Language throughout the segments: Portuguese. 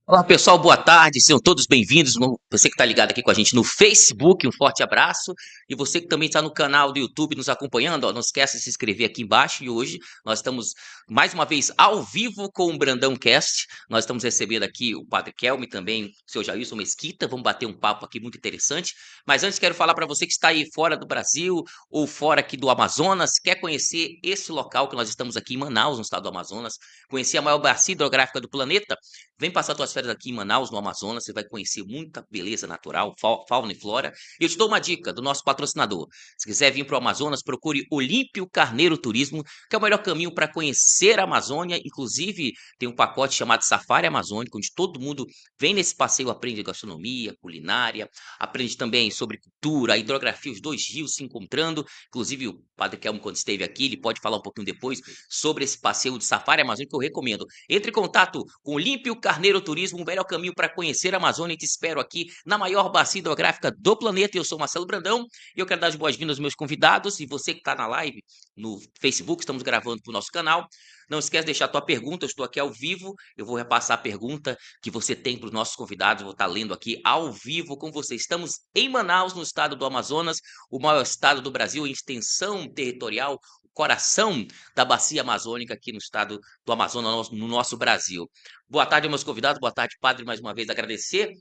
Olá pessoal, boa tarde, sejam todos bem-vindos. Você que está ligado aqui com a gente no Facebook, um forte abraço. E você que também está no canal do YouTube nos acompanhando, ó, não esqueça de se inscrever aqui embaixo. E hoje nós estamos mais uma vez ao vivo com o Brandão Cast. Nós estamos recebendo aqui o Padre Kelme, também o seu Jailson Mesquita. Vamos bater um papo aqui muito interessante. Mas antes quero falar para você que está aí fora do Brasil ou fora aqui do Amazonas, quer conhecer esse local que nós estamos aqui em Manaus, no estado do Amazonas, conhecer a maior bacia hidrográfica do planeta. Vem passar suas férias aqui em Manaus, no Amazonas, você vai conhecer muita beleza natural, fauna e flora. E eu te dou uma dica do nosso patrocinador. Se quiser vir para o Amazonas, procure Olímpio Carneiro Turismo, que é o melhor caminho para conhecer a Amazônia. Inclusive, tem um pacote chamado Safari Amazônico, onde todo mundo vem nesse passeio, aprende gastronomia, culinária, aprende também sobre cultura, a hidrografia, os dois rios se encontrando. Inclusive, o Padre Kelmo, quando esteve aqui, ele pode falar um pouquinho depois sobre esse passeio de Safari Amazônico que eu recomendo. Entre em contato com Olímpio Carneiro Turismo, o melhor caminho para conhecer a Amazônia. Te espero aqui na maior bacia hidrográfica do planeta. Eu sou Marcelo Brandão e eu quero dar as boas-vindas aos meus convidados. E você que está na live no Facebook, estamos gravando para o nosso canal. Não esquece de deixar a tua pergunta, eu estou aqui ao vivo. Eu vou repassar a pergunta que você tem para os nossos convidados. Eu vou estar lendo aqui ao vivo com você. Estamos em Manaus, no estado do Amazonas, o maior estado do Brasil em extensão territorial, coração da bacia amazônica aqui no estado do Amazonas, no nosso Brasil. Boa tarde, meus convidados. Boa tarde, padre, mais uma vez agradecer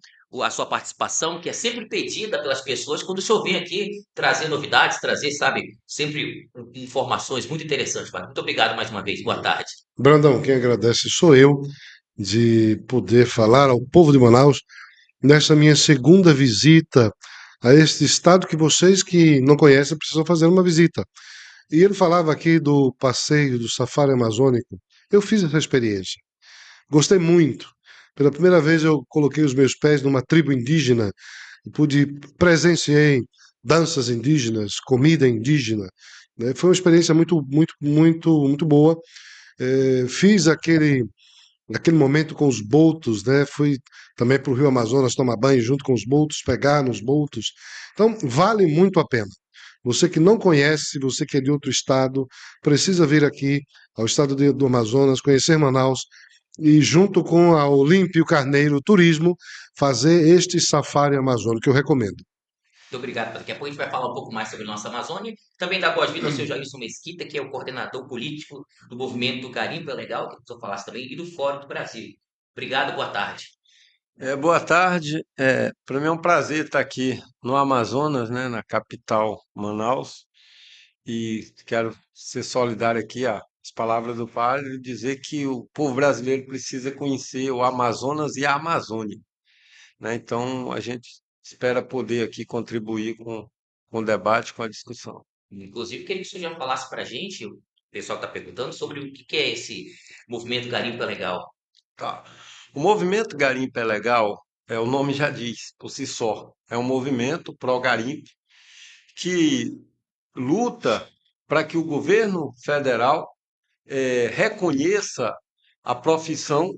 a sua participação, que é sempre pedida pelas pessoas quando o senhor vem aqui trazer novidades, trazer, sabe, sempre informações muito interessantes, padre. Muito obrigado mais uma vez. Boa tarde. Brandão, quem agradece sou eu de poder falar ao povo de Manaus nessa minha segunda visita a este estado que vocês que não conhecem precisam fazer uma visita. E ele falava aqui do passeio do safari amazônico. Eu fiz essa experiência. Gostei muito. Pela primeira vez eu coloquei os meus pés numa tribo indígena e presenciei danças indígenas, comida indígena, né? Foi uma experiência muito boa. Fiz naquele momento com os botos, né? Fui também para o Rio Amazonas tomar banho junto com os botos, pegar nos botos. Então, vale muito a pena. Você que não conhece, você que é de outro estado, precisa vir aqui ao estado do Amazonas, conhecer Manaus e, junto com a Olímpio Carneiro Turismo, fazer este safari amazônico, que eu recomendo. Muito obrigado. Daqui a pouco a gente vai falar um pouco mais sobre a nossa Amazônia. Também dar boas-vindas ao seu Jailson Mesquita, que é o coordenador político do movimento Garimpo é Legal, que o senhor falasse também, e do Fórum do Brasil. Obrigado, boa tarde. Boa tarde. Para mim é um prazer estar aqui no Amazonas, né, na capital Manaus, e quero ser solidário aqui às palavras do padre e dizer que o povo brasileiro precisa conhecer o Amazonas e a Amazônia, né? Então a gente espera poder aqui contribuir com o debate, com a discussão. Inclusive, queria que o senhor já falasse para a gente, o pessoal está perguntando, sobre o que é esse movimento Garimpo é Legal. Tá. O movimento Garimpo é Legal, o nome já diz por si só, é um movimento pró-garimpo que luta para que o governo federal reconheça a profissão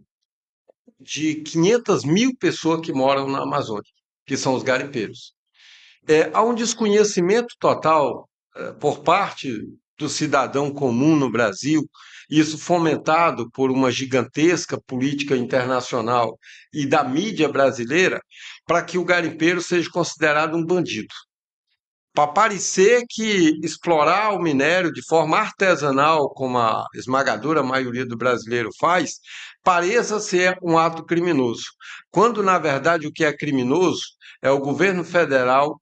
de 500 mil pessoas que moram na Amazônia, que são os garimpeiros. Há um desconhecimento total por parte do cidadão comum no Brasil, isso fomentado por uma gigantesca política internacional e da mídia brasileira, para que o garimpeiro seja considerado um bandido, para parecer que explorar o minério de forma artesanal, como a esmagadora maioria do brasileiro faz, pareça ser um ato criminoso, quando na verdade o que é criminoso é o governo federal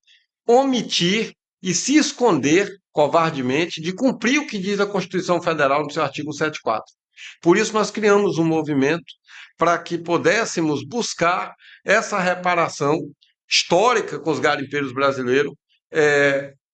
omitir e se esconder covardemente de cumprir o que diz a Constituição Federal no seu artigo 74. Por isso nós criamos um movimento para que pudéssemos buscar essa reparação histórica com os garimpeiros brasileiros,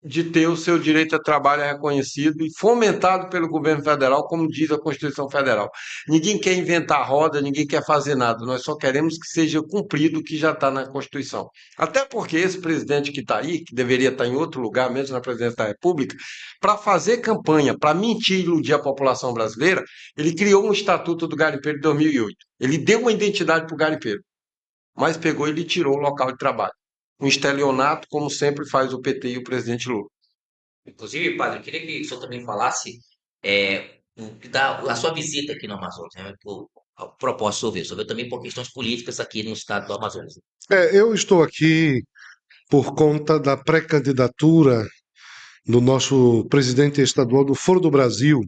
de ter o seu direito a trabalho reconhecido e fomentado pelo governo federal, como diz a Constituição Federal. Ninguém quer inventar roda, ninguém quer fazer nada, nós só queremos que seja cumprido o que já está na Constituição. Até porque esse presidente que está aí, que deveria estar em outro lugar, mesmo na presidência da República, para fazer campanha, para mentir e iludir a população brasileira, ele criou um Estatuto do Garimpeiro em 2008. Ele deu uma identidade para o garimpeiro, mas pegou e ele tirou o local de trabalho. Um estelionato, como sempre faz o PT e o presidente Lula. Inclusive, padre, eu queria que o senhor também falasse a sua visita aqui no Amazonas, né? propósito o senhor veio também por questões políticas aqui no estado do Amazonas. Eu estou aqui por conta da pré-candidatura do nosso presidente estadual do Foro do Brasil,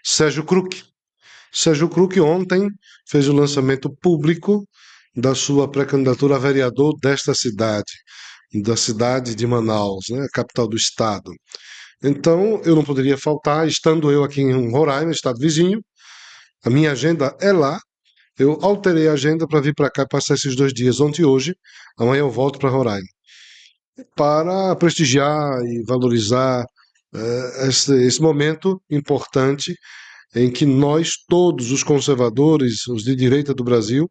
Sérgio Kruck. Sérgio Kruck ontem fez o lançamento público da sua pré-candidatura a vereador desta cidade, da cidade de Manaus, né, a capital do estado. Então, eu não poderia faltar, estando eu aqui em Roraima, estado vizinho, a minha agenda é lá. Eu alterei a agenda para vir para cá e passar esses 2 dias, ontem e hoje. Amanhã eu volto para Roraima, para prestigiar e valorizar esse momento importante em que nós, todos os conservadores, os de direita do Brasil,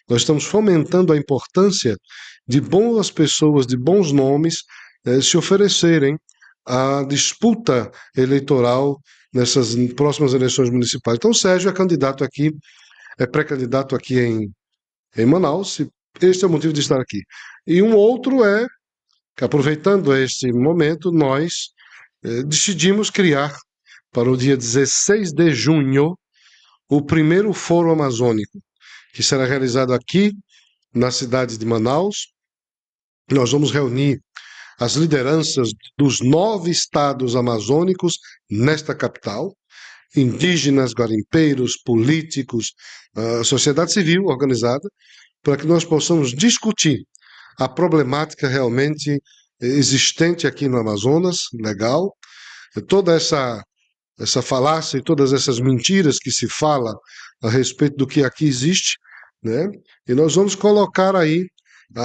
nós estamos fomentando a importância de boas pessoas, de bons nomes, se oferecerem à disputa eleitoral nessas próximas eleições municipais. Então, o Sérgio é candidato aqui, é pré-candidato aqui em Manaus, e este é o motivo de estar aqui. E um outro é que, aproveitando este momento, nós decidimos criar, para o dia 16 de junho, o primeiro Fórum Amazônico, que será realizado aqui na cidade de Manaus. Nós vamos reunir as lideranças dos 9 estados amazônicos nesta capital, indígenas, garimpeiros, políticos, sociedade civil organizada, para que nós possamos discutir a problemática realmente existente aqui no Amazonas, legal, toda essa falácia e todas essas mentiras que se fala a respeito do que aqui existe, né? E nós vamos colocar aí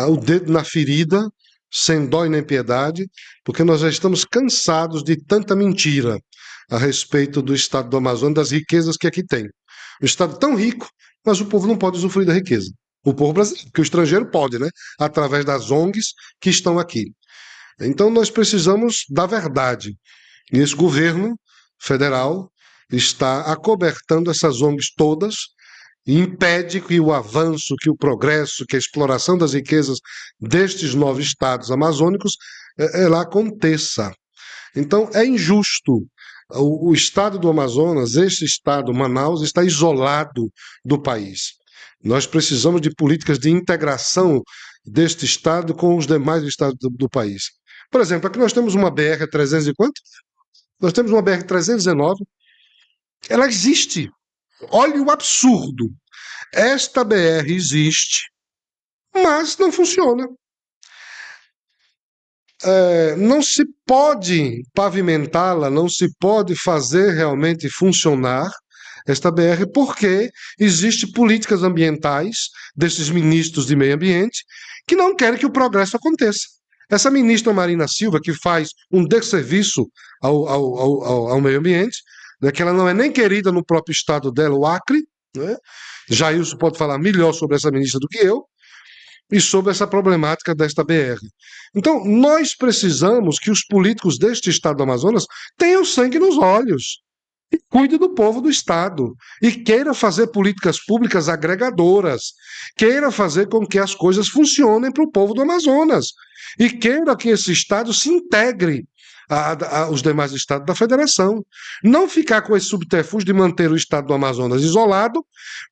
o dedo na ferida, sem dó e nem piedade, porque nós já estamos cansados de tanta mentira a respeito do estado do Amazonas, das riquezas que aqui tem. Um estado tão rico, mas o povo não pode usufruir da riqueza. O povo brasileiro, porque o estrangeiro pode, né? Através das ONGs que estão aqui. Então nós precisamos da verdade. E esse governo federal está acobertando essas ONGs todas e impede que o avanço, que o progresso, que a exploração das riquezas destes 9 estados amazônicos ela aconteça. Então é injusto. O estado do Amazonas, este estado, Manaus, está isolado do país. Nós precisamos de políticas de integração deste estado com os demais estados do país. Por exemplo, aqui nós temos uma BR-300 e quanto? Nós temos uma BR-319, ela existe. Olha o absurdo. Esta BR existe, mas não funciona. Não se pode pavimentá-la, não se pode fazer realmente funcionar esta BR, porque existem políticas ambientais desses ministros de meio ambiente que não querem que o progresso aconteça. Essa ministra Marina Silva, que faz um desserviço ao meio ambiente, né, que ela não é nem querida no próprio estado dela, o Acre, né? Jailson pode falar melhor sobre essa ministra do que eu, e sobre essa problemática desta BR. Então, nós precisamos que os políticos deste estado do Amazonas tenham sangue nos olhos e cuide do povo do estado e queira fazer políticas públicas agregadoras, queira fazer com que as coisas funcionem para o povo do Amazonas e queira que esse estado se integre aos demais estados da federação. Não ficar com esse subterfúgio de manter o estado do Amazonas isolado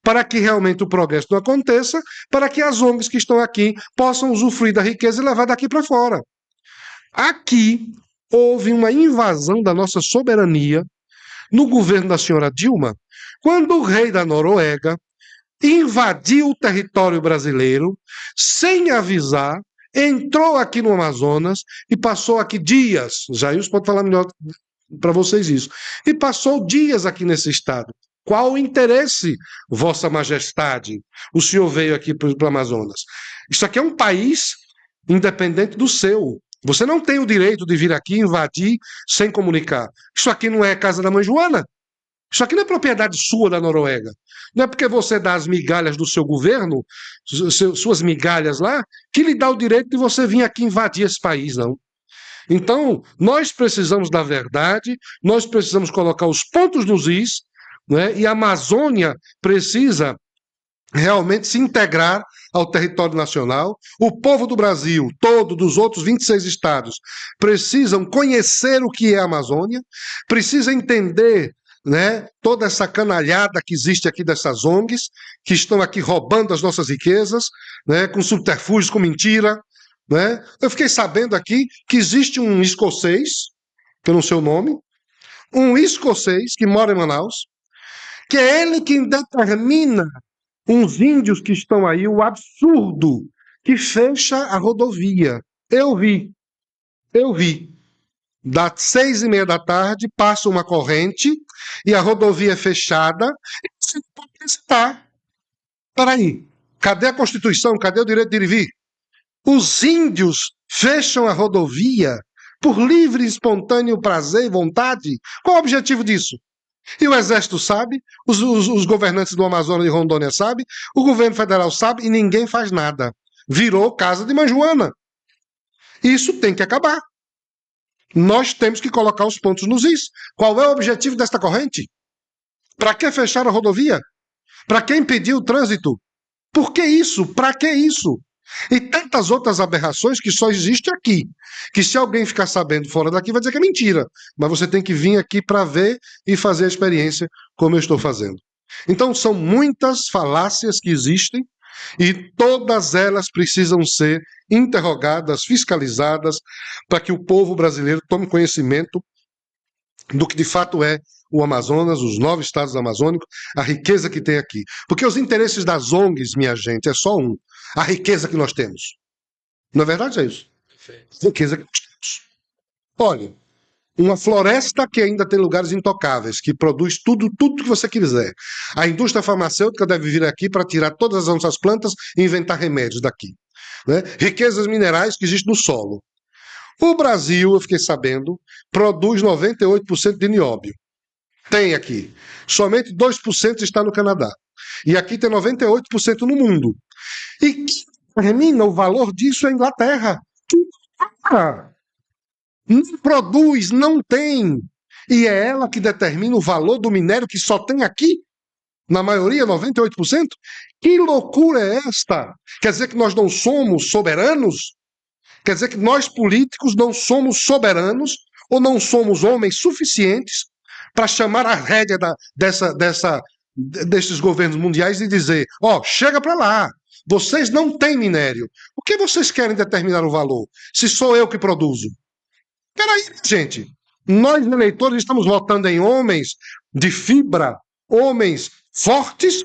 para que realmente o progresso não aconteça, para que as ONGs que estão aqui possam usufruir da riqueza e levar daqui para fora. Aqui houve uma invasão da nossa soberania no governo da senhora Dilma, quando o rei da Noruega invadiu o território brasileiro sem avisar, entrou aqui no Amazonas e passou aqui dias. Jailson pode falar melhor para vocês isso. E passou dias aqui nesse estado. Qual o interesse, Vossa Majestade? O senhor veio aqui para o Amazonas. Isso aqui é um país independente do seu. Você não tem o direito de vir aqui invadir sem comunicar. Isso aqui não é casa da mãe Joana. Isso aqui não é propriedade sua da Noruega. Não é porque você dá as migalhas do seu governo, suas migalhas lá, que lhe dá o direito de você vir aqui invadir esse país, não. Então, nós precisamos da verdade, nós precisamos colocar os pontos nos is, né? E a Amazônia precisa realmente se integrar ao território nacional. O povo do Brasil, todo, dos outros 26 estados, precisam conhecer o que é a Amazônia, precisa entender né, toda essa canalhada que existe aqui dessas ONGs, que estão aqui roubando as nossas riquezas, né, com subterfúgios, com mentira. Né? Eu fiquei sabendo aqui que existe um escocês, que eu não sei o nome, um escocês que mora em Manaus, que é ele quem determina uns índios que estão aí, o absurdo que fecha a rodovia. Eu vi. Das 6:30 da tarde, passa uma corrente e a rodovia é fechada. E você não pode visitar. Peraí, cadê a Constituição? Cadê o direito de ir e vir? Os índios fecham a rodovia por livre e espontâneo prazer e vontade? Qual o objetivo disso? E o Exército sabe, os governantes do Amazonas e Rondônia sabem, o governo federal sabe e ninguém faz nada. Virou casa de manjoana. Isso tem que acabar. Nós temos que colocar os pontos nos is. Qual é o objetivo desta corrente? Para que fechar a rodovia? Para que impedir o trânsito? Por que isso? Para que isso? E tantas outras aberrações que só existem aqui. Que se alguém ficar sabendo fora daqui vai dizer que é mentira. Mas você tem que vir aqui para ver e fazer a experiência como eu estou fazendo. Então são muitas falácias que existem e todas elas precisam ser interrogadas, fiscalizadas, para que o povo brasileiro tome conhecimento do que de fato é o Amazonas, os 9 estados amazônicos, a riqueza que tem aqui. Porque os interesses das ONGs, minha gente, é só um. A riqueza que nós temos. Na verdade é isso. A riqueza que nós temos. Olha, uma floresta que ainda tem lugares intocáveis, que produz tudo que você quiser. A indústria farmacêutica deve vir aqui para tirar todas as nossas plantas e inventar remédios daqui. Né? Riquezas minerais que existem no solo. O Brasil, eu fiquei sabendo, produz 98% de nióbio. Tem aqui. Somente 2% está no Canadá. E aqui tem 98% no mundo. E quem determina o valor disso é a Inglaterra. Não produz, não tem. E é ela que determina o valor do minério que só tem aqui. Na maioria, 98%. Que loucura é esta? Quer dizer que nós não somos soberanos? Quer dizer que nós políticos não somos soberanos ou não somos homens suficientes para chamar a rédea desses governos mundiais e dizer, chega para lá, vocês não têm minério. Por que vocês querem determinar o valor, se sou eu que produzo? Peraí, gente, nós eleitores estamos votando em homens de fibra, homens fortes,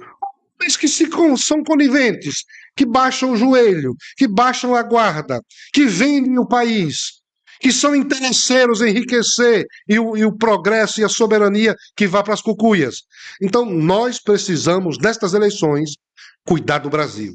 homens que são coniventes, que baixam o joelho, que baixam a guarda, que vendem o país, que são interesseiros em enriquecer e o progresso e a soberania que vá para as cucuias. Então, nós precisamos, nestas eleições, cuidar do Brasil.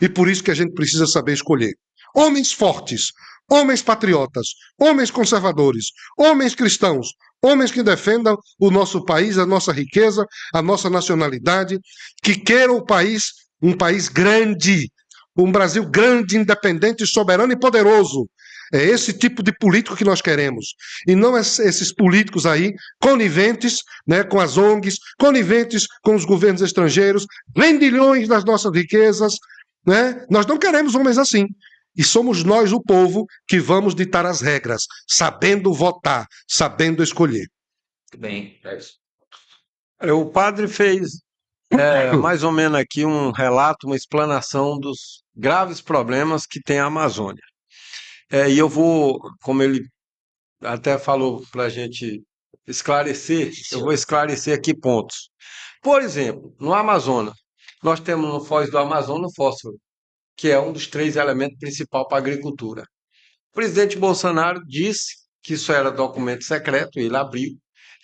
E por isso que a gente precisa saber escolher. Homens fortes, homens patriotas, homens conservadores, homens cristãos, homens que defendam o nosso país, a nossa riqueza, a nossa nacionalidade, que queiram o país, um país grande, um Brasil grande, independente, soberano e poderoso. É esse tipo de político que nós queremos. E não esses políticos aí, coniventes, né, com as ONGs, coniventes com os governos estrangeiros, vendilhões das nossas riquezas. Né? Nós não queremos homens assim. E somos nós, o povo, que vamos ditar as regras, sabendo votar, sabendo escolher. Muito bem, é isso. O padre fez mais ou menos aqui um relato, uma explanação dos graves problemas que tem a Amazônia. E eu vou, como ele até falou para a gente esclarecer, eu vou esclarecer aqui pontos. Por exemplo, no Amazonas, nós temos no Foz do Amazonas o fósforo, que é um dos 3 elementos principais para a agricultura. O presidente Bolsonaro disse que isso era documento secreto, ele abriu,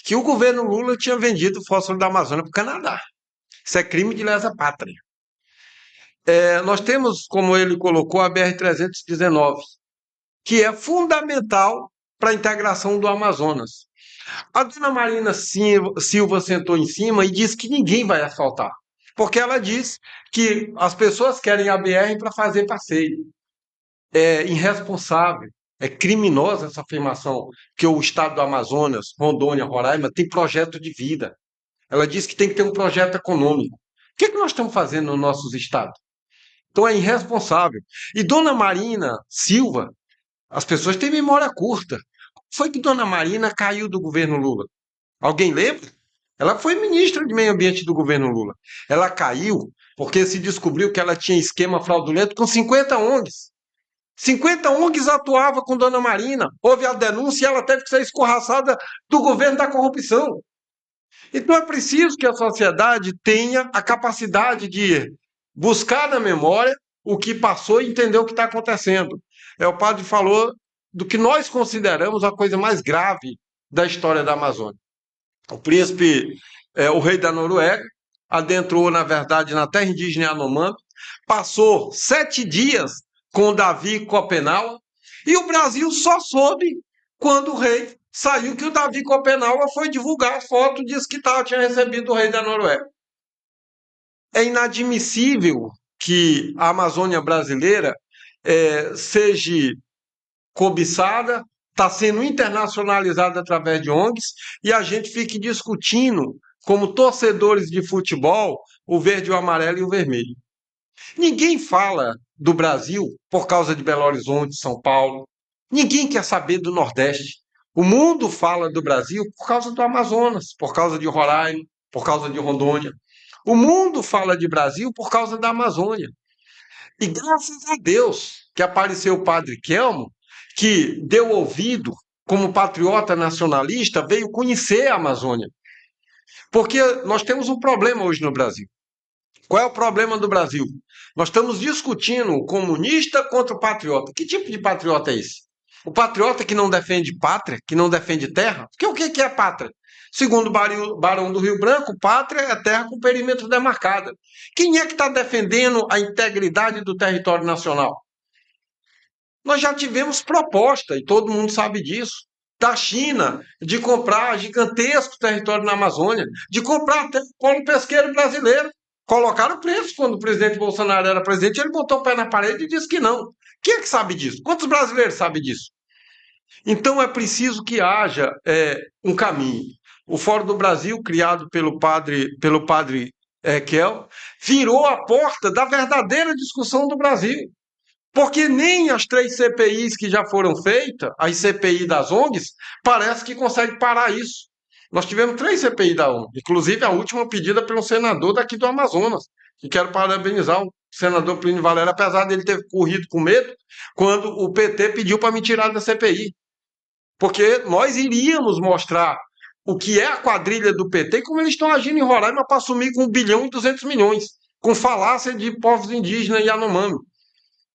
que o governo Lula tinha vendido o fósforo da Amazônia para o Canadá. Isso é crime de lesa pátria. Nós temos, como ele colocou, a BR-319, que é fundamental para a integração do Amazonas. A dona Marina Silva sentou em cima e disse que ninguém vai asfaltar, porque ela diz que as pessoas querem a BR para fazer passeio. É irresponsável, é criminosa essa afirmação, que o estado do Amazonas, Rondônia, Roraima, tem projeto de vida. Ela diz que tem que ter um projeto econômico. O que é que nós estamos fazendo nos nossos estados? Então é irresponsável. E dona Marina Silva, as pessoas têm memória curta. Foi que dona Marina caiu do governo Lula? Alguém lembra? Ela foi ministra de Meio Ambiente do governo Lula. Ela caiu porque se descobriu que ela tinha esquema fraudulento com 50 ONGs. 50 ONGs atuavam com Dona Marina. Houve a denúncia e ela teve que ser escorraçada do governo da corrupção. Então é preciso que a sociedade tenha a capacidade de buscar na memória o que passou e entender o que está acontecendo. O padre falou do que nós consideramos a coisa mais grave da história da Amazônia. O príncipe, o rei da Noruega, adentrou, na verdade, na terra indígena Yanomami, passou 7 dias com Davi Copenau, e o Brasil só soube quando o rei saiu que o Davi Copenau foi divulgar a foto, disse que tinha recebido o rei da Noruega. É inadmissível que a Amazônia brasileira seja cobiçada, está sendo internacionalizada através de ONGs, e a gente fique discutindo, como torcedores de futebol, o verde, o amarelo e o vermelho. Ninguém fala do Brasil por causa de Belo Horizonte, São Paulo. Ninguém quer saber do Nordeste. O mundo fala do Brasil por causa do Amazonas, por causa de Roraima, por causa de Rondônia. O mundo fala de Brasil por causa da Amazônia. E graças a Deus que apareceu o padre Kelmo, que deu ouvido, como patriota nacionalista, veio conhecer a Amazônia. Porque nós temos um problema hoje no Brasil. Qual é o problema do Brasil? Nós estamos discutindo o comunista contra o patriota. Que tipo de patriota é esse? O patriota que não defende pátria, que não defende terra? Porque o que é pátria? Segundo o Barão do Rio Branco, pátria é terra com perímetro demarcado. Quem é que está defendendo a integridade do território nacional? Nós já tivemos proposta, e todo mundo sabe disso, da China, de comprar gigantesco território na Amazônia, de comprar até o polo pesqueiro brasileiro. Colocaram preço quando o presidente Bolsonaro era presidente, ele botou o pé na parede e disse que não. Quem é que sabe disso? Quantos brasileiros sabem disso? Então é preciso que haja um caminho. O Fórum do Brasil, criado pelo padre Kel, virou a porta da verdadeira discussão do Brasil. Porque nem as 3 CPIs que já foram feitas, as CPI das ONGs, parece que consegue parar isso. Nós tivemos 3 CPI da ONG, inclusive a última pedida pelo senador daqui do Amazonas, e quero parabenizar o senador Plínio Valério, apesar dele ter corrido com medo, quando o PT pediu para me tirar da CPI. Porque nós iríamos mostrar o que é a quadrilha do PT e como eles estão agindo em Roraima para assumir com 1 bilhão e 200 milhões, com falácia de povos indígenas e Yanomami.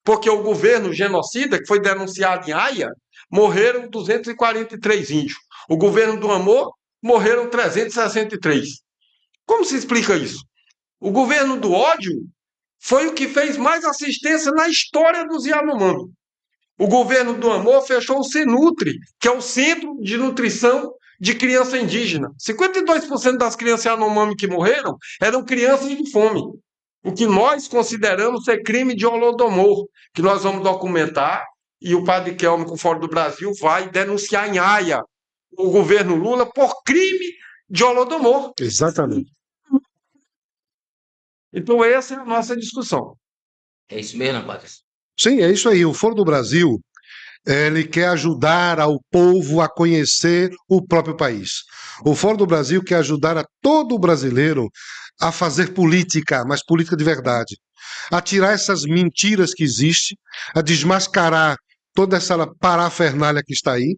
Porque o governo genocida, que foi denunciado em Haia, morreram 243 índios. O governo do amor, morreram 363. Como se explica isso? O governo do ódio foi o que fez mais assistência na história dos Yanomami. O governo do amor fechou o Senutre, que é o Centro de Nutrição de Criança Indígena. 52% das crianças Yanomami que morreram eram crianças de fome. O que nós consideramos ser crime de Holodomor, que nós vamos documentar, e o padre Kelmo, com o Fórum do Brasil, vai denunciar em Haia o governo Lula por crime de Holodomor. Exatamente. Então essa é a nossa discussão. É isso mesmo, padre? Sim, é isso aí. O Foro do Brasil, ele quer ajudar ao povo a conhecer o próprio país. O Foro do Brasil quer ajudar a todo brasileiro a fazer política, mas política de verdade. A tirar essas mentiras que existem, a desmascarar toda essa parafernália que está aí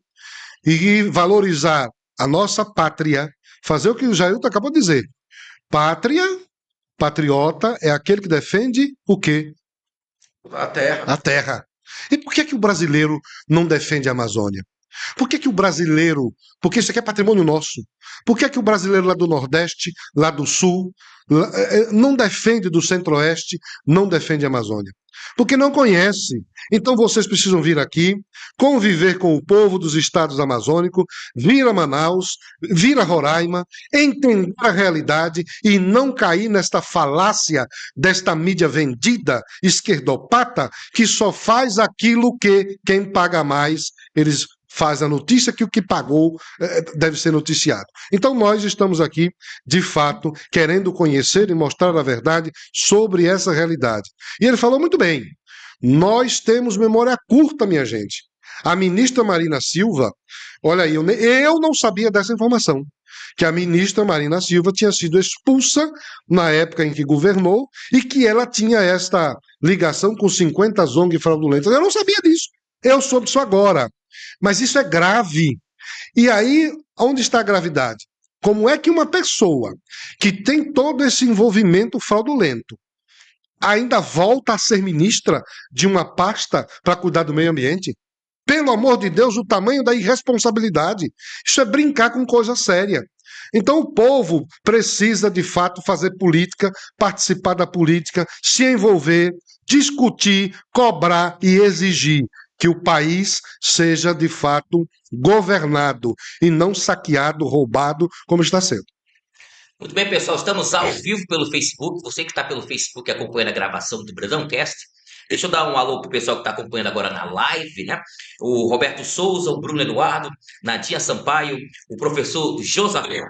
e valorizar a nossa pátria, fazer o que o Jailton acabou de dizer. Pátria, patriota, é aquele que defende o quê? A terra. A terra. E por que o brasileiro não defende a Amazônia? Por que o brasileiro, porque isso aqui é patrimônio nosso, por que o brasileiro lá do Nordeste, lá do Sul, não defende do Centro-Oeste, não defende a Amazônia? Porque não conhece. Então vocês precisam vir aqui, conviver com o povo dos estados amazônicos, vir a Manaus, vir a Roraima, entender a realidade e não cair nesta falácia desta mídia vendida, esquerdopata, que só faz aquilo que quem paga mais, eles faz a notícia que o que pagou deve ser noticiado. Então nós estamos aqui, de fato, querendo conhecer e mostrar a verdade sobre essa realidade. E ele falou muito bem, nós temos memória curta, minha gente. A ministra Marina Silva, olha aí, eu não sabia dessa informação. que a ministra Marina Silva tinha sido expulsa na época em que governou e que ela tinha esta ligação com 50 ONG fraudulentas. Eu não sabia disso. Eu soube disso agora. Mas isso é grave. E aí, onde está a gravidade? Como é que uma pessoa que tem todo esse envolvimento fraudulento ainda volta a ser ministra de uma pasta para cuidar do meio ambiente? Pelo amor de Deus, o tamanho da irresponsabilidade. Isso é brincar com coisa séria. Então o povo precisa, de fato, fazer política, participar da política, se envolver, discutir, cobrar e exigir que o país seja, de fato, governado e não saqueado, roubado, como está sendo. Muito bem, pessoal, estamos ao vivo pelo Facebook. Você que está pelo Facebook acompanhando a gravação do Brasãocast, deixa eu dar um alô pro pessoal que está acompanhando agora na live, né? O Roberto Souza, o Bruno Eduardo, Nadia Sampaio, o professor Josafé.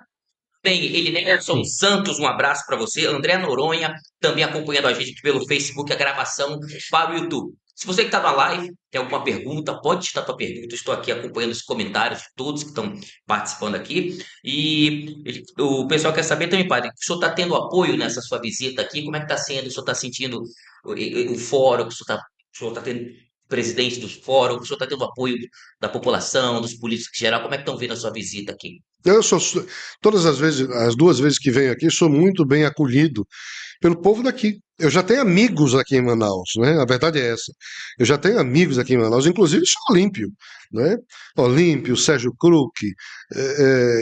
Tem ele, Nelson Santos, um abraço para você. André Noronha, também acompanhando a gente aqui pelo Facebook, a gravação para o YouTube. Se você que está na live tem alguma pergunta, pode deixar a tua pergunta. Eu estou aqui acompanhando os comentários de todos que estão participando aqui. O pessoal quer saber também, padre, o senhor está tendo apoio nessa sua visita aqui? Como é que está sendo? O senhor está sentindo o fórum? O senhor está tendo presidente do fórum? O senhor está tendo apoio da população, dos políticos em geral? Como é que estão vendo a sua visita aqui? Eu sou, todas as vezes, as 2 vezes que venho aqui, sou muito bem acolhido pelo povo daqui. Eu já tenho amigos aqui em Manaus, né? A verdade é essa. Eu já tenho amigos aqui em Manaus, inclusive o Olímpio, né? Olímpio, Sérgio Kruk,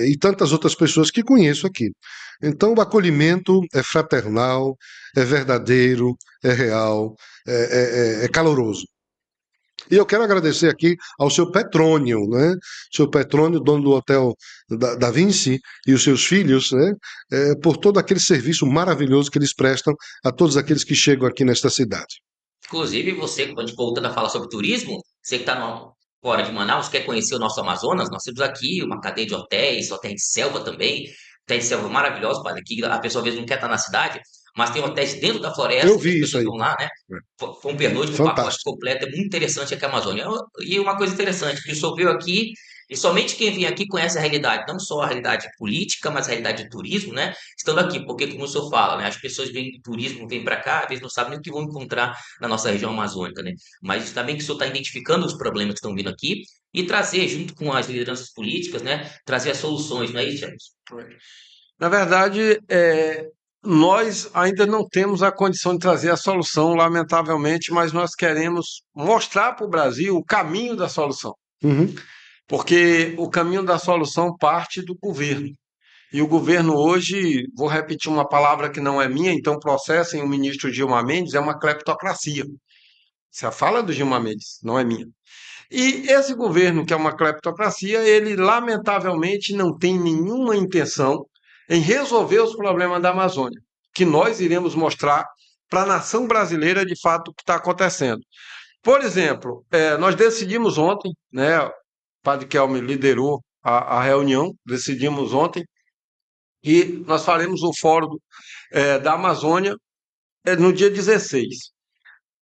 e tantas outras pessoas que conheço aqui. Então, o acolhimento é fraternal, é verdadeiro, é real, é caloroso. E eu quero agradecer aqui ao seu Petrônio, né? Seu Petrônio, dono do Hotel da Vinci, e os seus filhos, né? Por todo aquele serviço maravilhoso que eles prestam a todos aqueles que chegam aqui nesta cidade. Inclusive, você, quando a gente voltando a falar sobre turismo, você que está fora de Manaus, quer conhecer o nosso Amazonas, nós temos aqui uma cadeia de hotéis, hotéis de selva também, hotéis de selva maravilhosos, padre, que a pessoa às vezes não quer estar na cidade, mas tem hotéis dentro da floresta, Eu que as vi isso pessoas aí. vão lá, né? Foi um pernoite, um pacote Fantástico. completo, é muito interessante aqui a Amazônia. E uma coisa interessante, que o senhor veio aqui, e somente quem vem aqui conhece a realidade, não só a realidade política, mas a realidade do turismo, né? Estando aqui, porque como o senhor fala, né? As pessoas vêm do turismo, vêm para cá, às vezes não sabem nem o que vão encontrar na nossa região amazônica, né? Mas está bem que o senhor está identificando os problemas que estão vindo aqui e trazer, junto com as lideranças políticas, né? Trazer as soluções, não é isso, James? Na verdade, nós ainda não temos a condição de trazer a solução, lamentavelmente, mas nós queremos mostrar para o Brasil o caminho da solução, Uhum. porque o caminho da solução parte do governo. E o governo hoje, vou repetir uma palavra que não é minha, então processem o ministro Gilmar Mendes, é uma cleptocracia. Essa fala do Gilmar Mendes, não é minha. E esse governo, que é uma cleptocracia, ele lamentavelmente não tem nenhuma intenção em resolver os problemas da Amazônia, que nós iremos mostrar para a nação brasileira de fato o que está acontecendo. Por exemplo, nós decidimos ontem, né, o padre Kelme liderou a reunião, decidimos ontem, e nós faremos o Fórum da Amazônia no dia 16.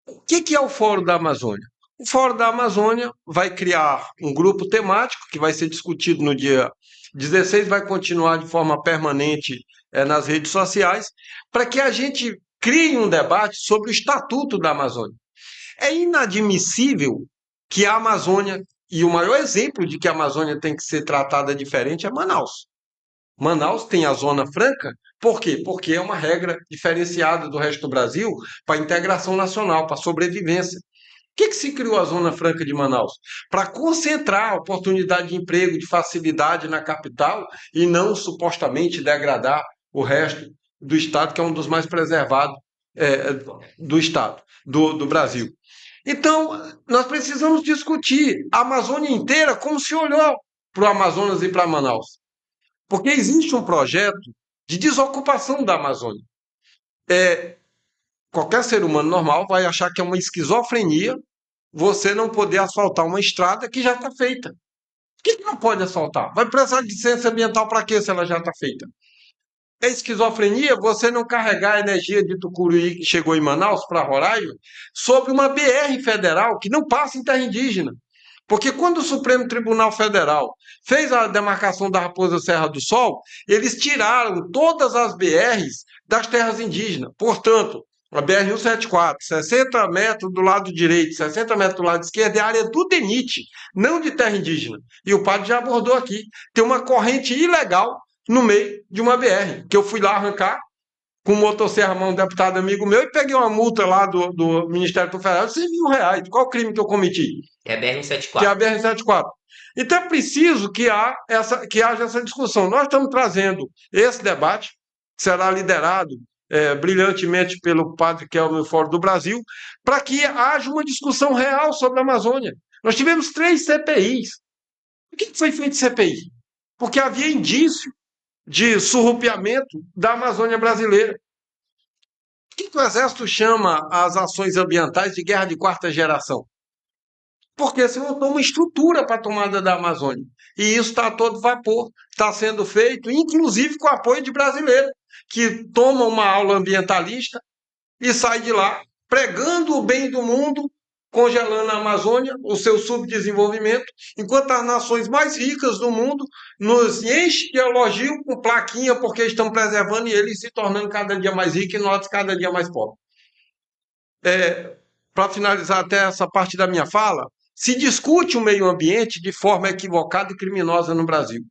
O que é o Fórum da Amazônia? O Fórum da Amazônia vai criar um grupo temático que vai ser discutido no dia 16, vai continuar de forma permanente nas redes sociais, para que a gente crie um debate sobre o Estatuto da Amazônia. É inadmissível que a Amazônia, e o maior exemplo de que a Amazônia tem que ser tratada diferente é Manaus. Manaus tem a Zona Franca, por quê? Porque é uma regra diferenciada do resto do Brasil para a integração nacional, para a sobrevivência. Por que se criou a Zona Franca de Manaus? Para concentrar a oportunidade de emprego, de facilidade na capital e não supostamente degradar o resto do Estado, que é um dos mais preservados do Estado, do Brasil. Então, nós precisamos discutir a Amazônia inteira como se olhou para o Amazonas e para Manaus. Porque existe um projeto de desocupação da Amazônia. Qualquer ser humano normal vai achar que é uma esquizofrenia você não poder asfaltar uma estrada que já está feita. Por que não pode asfaltar? Vai precisar de licença ambiental para quê se ela já está feita? É esquizofrenia você não carregar a energia de Tucuruí que chegou em Manaus para Roraima sobre uma BR federal que não passa em terra indígena. Porque quando o Supremo Tribunal Federal fez a demarcação da Raposa Serra do Sol, eles tiraram todas as BRs das terras indígenas. Portanto, a BR-174, 60 metros do lado direito, 60 metros do lado esquerdo, é área do DENIT, não de terra indígena. E o padre já abordou aqui. Tem uma corrente ilegal no meio de uma BR, que eu fui lá arrancar com motosserra, um deputado amigo meu, e peguei uma multa lá do Ministério Federal de R$ 100.000. Qual o crime que eu cometi? É a Que é a BR-174. BR-174. Então é preciso que haja essa discussão. Nós estamos trazendo esse debate, que será liderado brilhantemente pelo padre Kelvin Fora do Brasil, para que haja uma discussão real sobre a Amazônia. Nós tivemos 3 CPIs. Por que foi feito CPI? Porque havia indício de surrupiamento da Amazônia brasileira. Por que o Exército chama as ações ambientais de guerra de quarta geração? Porque se montou uma estrutura para a tomada da Amazônia. E isso está a todo vapor. Está sendo feito, inclusive com o apoio de brasileiros, que tomam uma aula ambientalista e saem de lá pregando o bem do mundo, congelando a Amazônia, o seu subdesenvolvimento, enquanto as nações mais ricas do mundo nos enchem de elogio com plaquinha porque estão preservando e eles se tornando cada dia mais ricos e nós cada dia mais pobres. Para finalizar até essa parte da minha fala, se discute o meio ambiente de forma equivocada e criminosa no Brasil.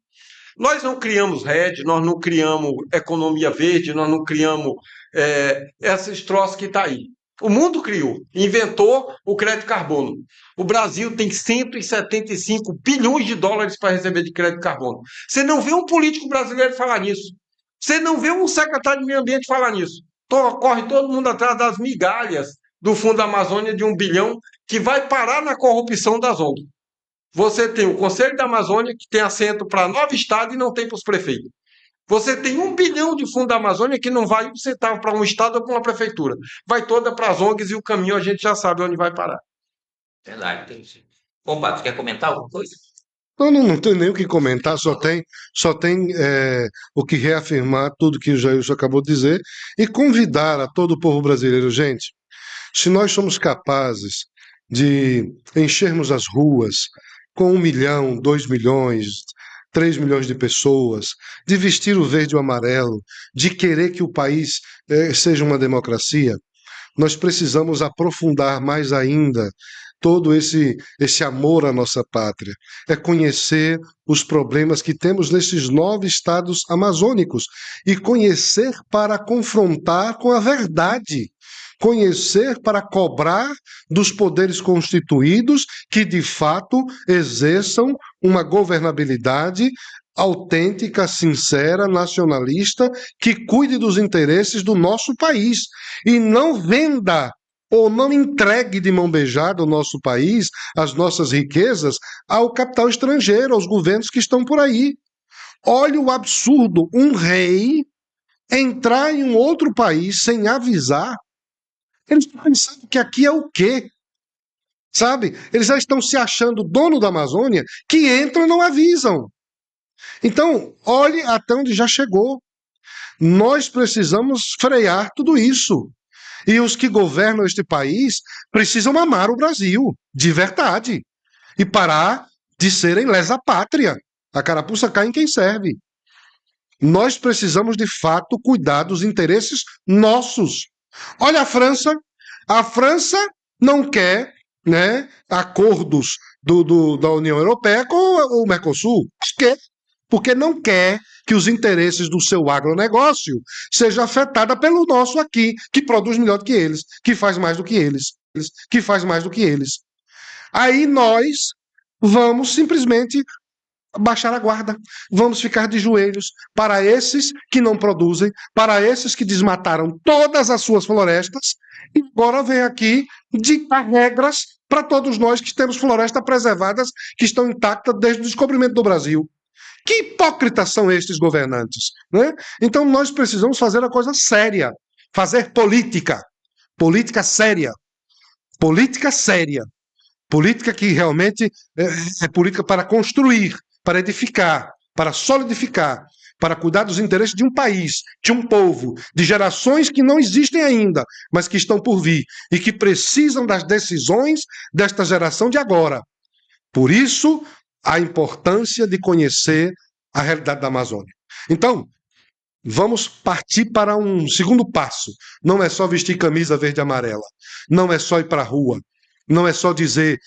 Nós não criamos RED, nós não criamos economia verde, nós não criamos esses troços que está aí. O mundo criou, inventou o crédito carbono. O Brasil tem 175 bilhões de dólares para receber de crédito carbono. Você não vê um político brasileiro falar nisso. Você não vê um secretário de meio ambiente falar nisso. Corre todo mundo atrás das migalhas do Fundo da Amazônia de 1 bilhão que vai parar na corrupção das ONGs. Você tem o Conselho da Amazônia, que tem assento para 9 estados e não tem para os prefeitos. Você tem 1 bilhão de fundo da Amazônia que não vai um centavo para um estado ou para uma prefeitura. Vai toda para as ONGs e o caminho a gente já sabe onde vai parar. Verdade, entendi. Bom, Pato, quer comentar alguma coisa? Não tem nem o que comentar, só tem o que reafirmar tudo que o Jailson acabou de dizer e convidar a todo o povo brasileiro. Gente, se nós somos capazes de enchermos as ruas com 1 milhão, 2 milhões, 3 milhões de pessoas, de vestir o verde e o amarelo, de querer que o país seja uma democracia, nós precisamos aprofundar mais ainda todo esse amor à nossa pátria. É conhecer os problemas que temos nesses 9 estados amazônicos e conhecer para confrontar com a verdade. Conhecer para cobrar dos poderes constituídos que, de fato, exerçam uma governabilidade autêntica, sincera, nacionalista, que cuide dos interesses do nosso país e não venda ou não entregue de mão beijada o nosso país, as nossas riquezas, ao capital estrangeiro, aos governos que estão por aí. Olha o absurdo, um rei entrar em um outro país sem avisar. Eles estão pensando que aqui é o quê? Sabe? Eles já estão se achando dono da Amazônia, que entram e não avisam. Então, olhe até onde já chegou. Nós precisamos frear tudo isso. E os que governam este país precisam amar o Brasil, de verdade. E parar de serem lesa-pátria. A carapuça cai em quem serve. Nós precisamos, de fato, cuidar dos interesses nossos. Olha a França. A França não quer, né, acordos da União Europeia com o Mercosul. Quer, porque não quer que os interesses do seu agronegócio sejam afetados pelo nosso aqui, que produz melhor do que eles, que faz mais do que eles, que faz mais do que eles. Aí nós vamos simplesmente baixar a guarda, vamos ficar de joelhos para esses que não produzem, para esses que desmataram todas as suas florestas, e agora vem aqui ditar regras para todos nós que temos florestas preservadas, que estão intactas desde o descobrimento do Brasil. Que hipócritas são estes governantes, né? Então nós precisamos fazer a coisa séria, fazer política séria, política que realmente é política para construir, para edificar, para solidificar, para cuidar dos interesses de um país, de um povo, de gerações que não existem ainda, mas que estão por vir e que precisam das decisões desta geração de agora. Por isso, a importância de conhecer a realidade da Amazônia. Então, vamos partir para um segundo passo. Não é só vestir camisa verde e amarela. Não é só ir para a rua. Não é só dizer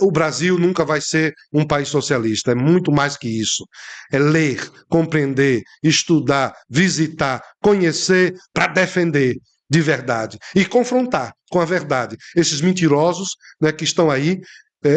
o Brasil nunca vai ser um país socialista. É muito mais que isso. É ler, compreender, estudar, visitar, conhecer para defender de verdade e confrontar com a verdade esses mentirosos, né, que estão aí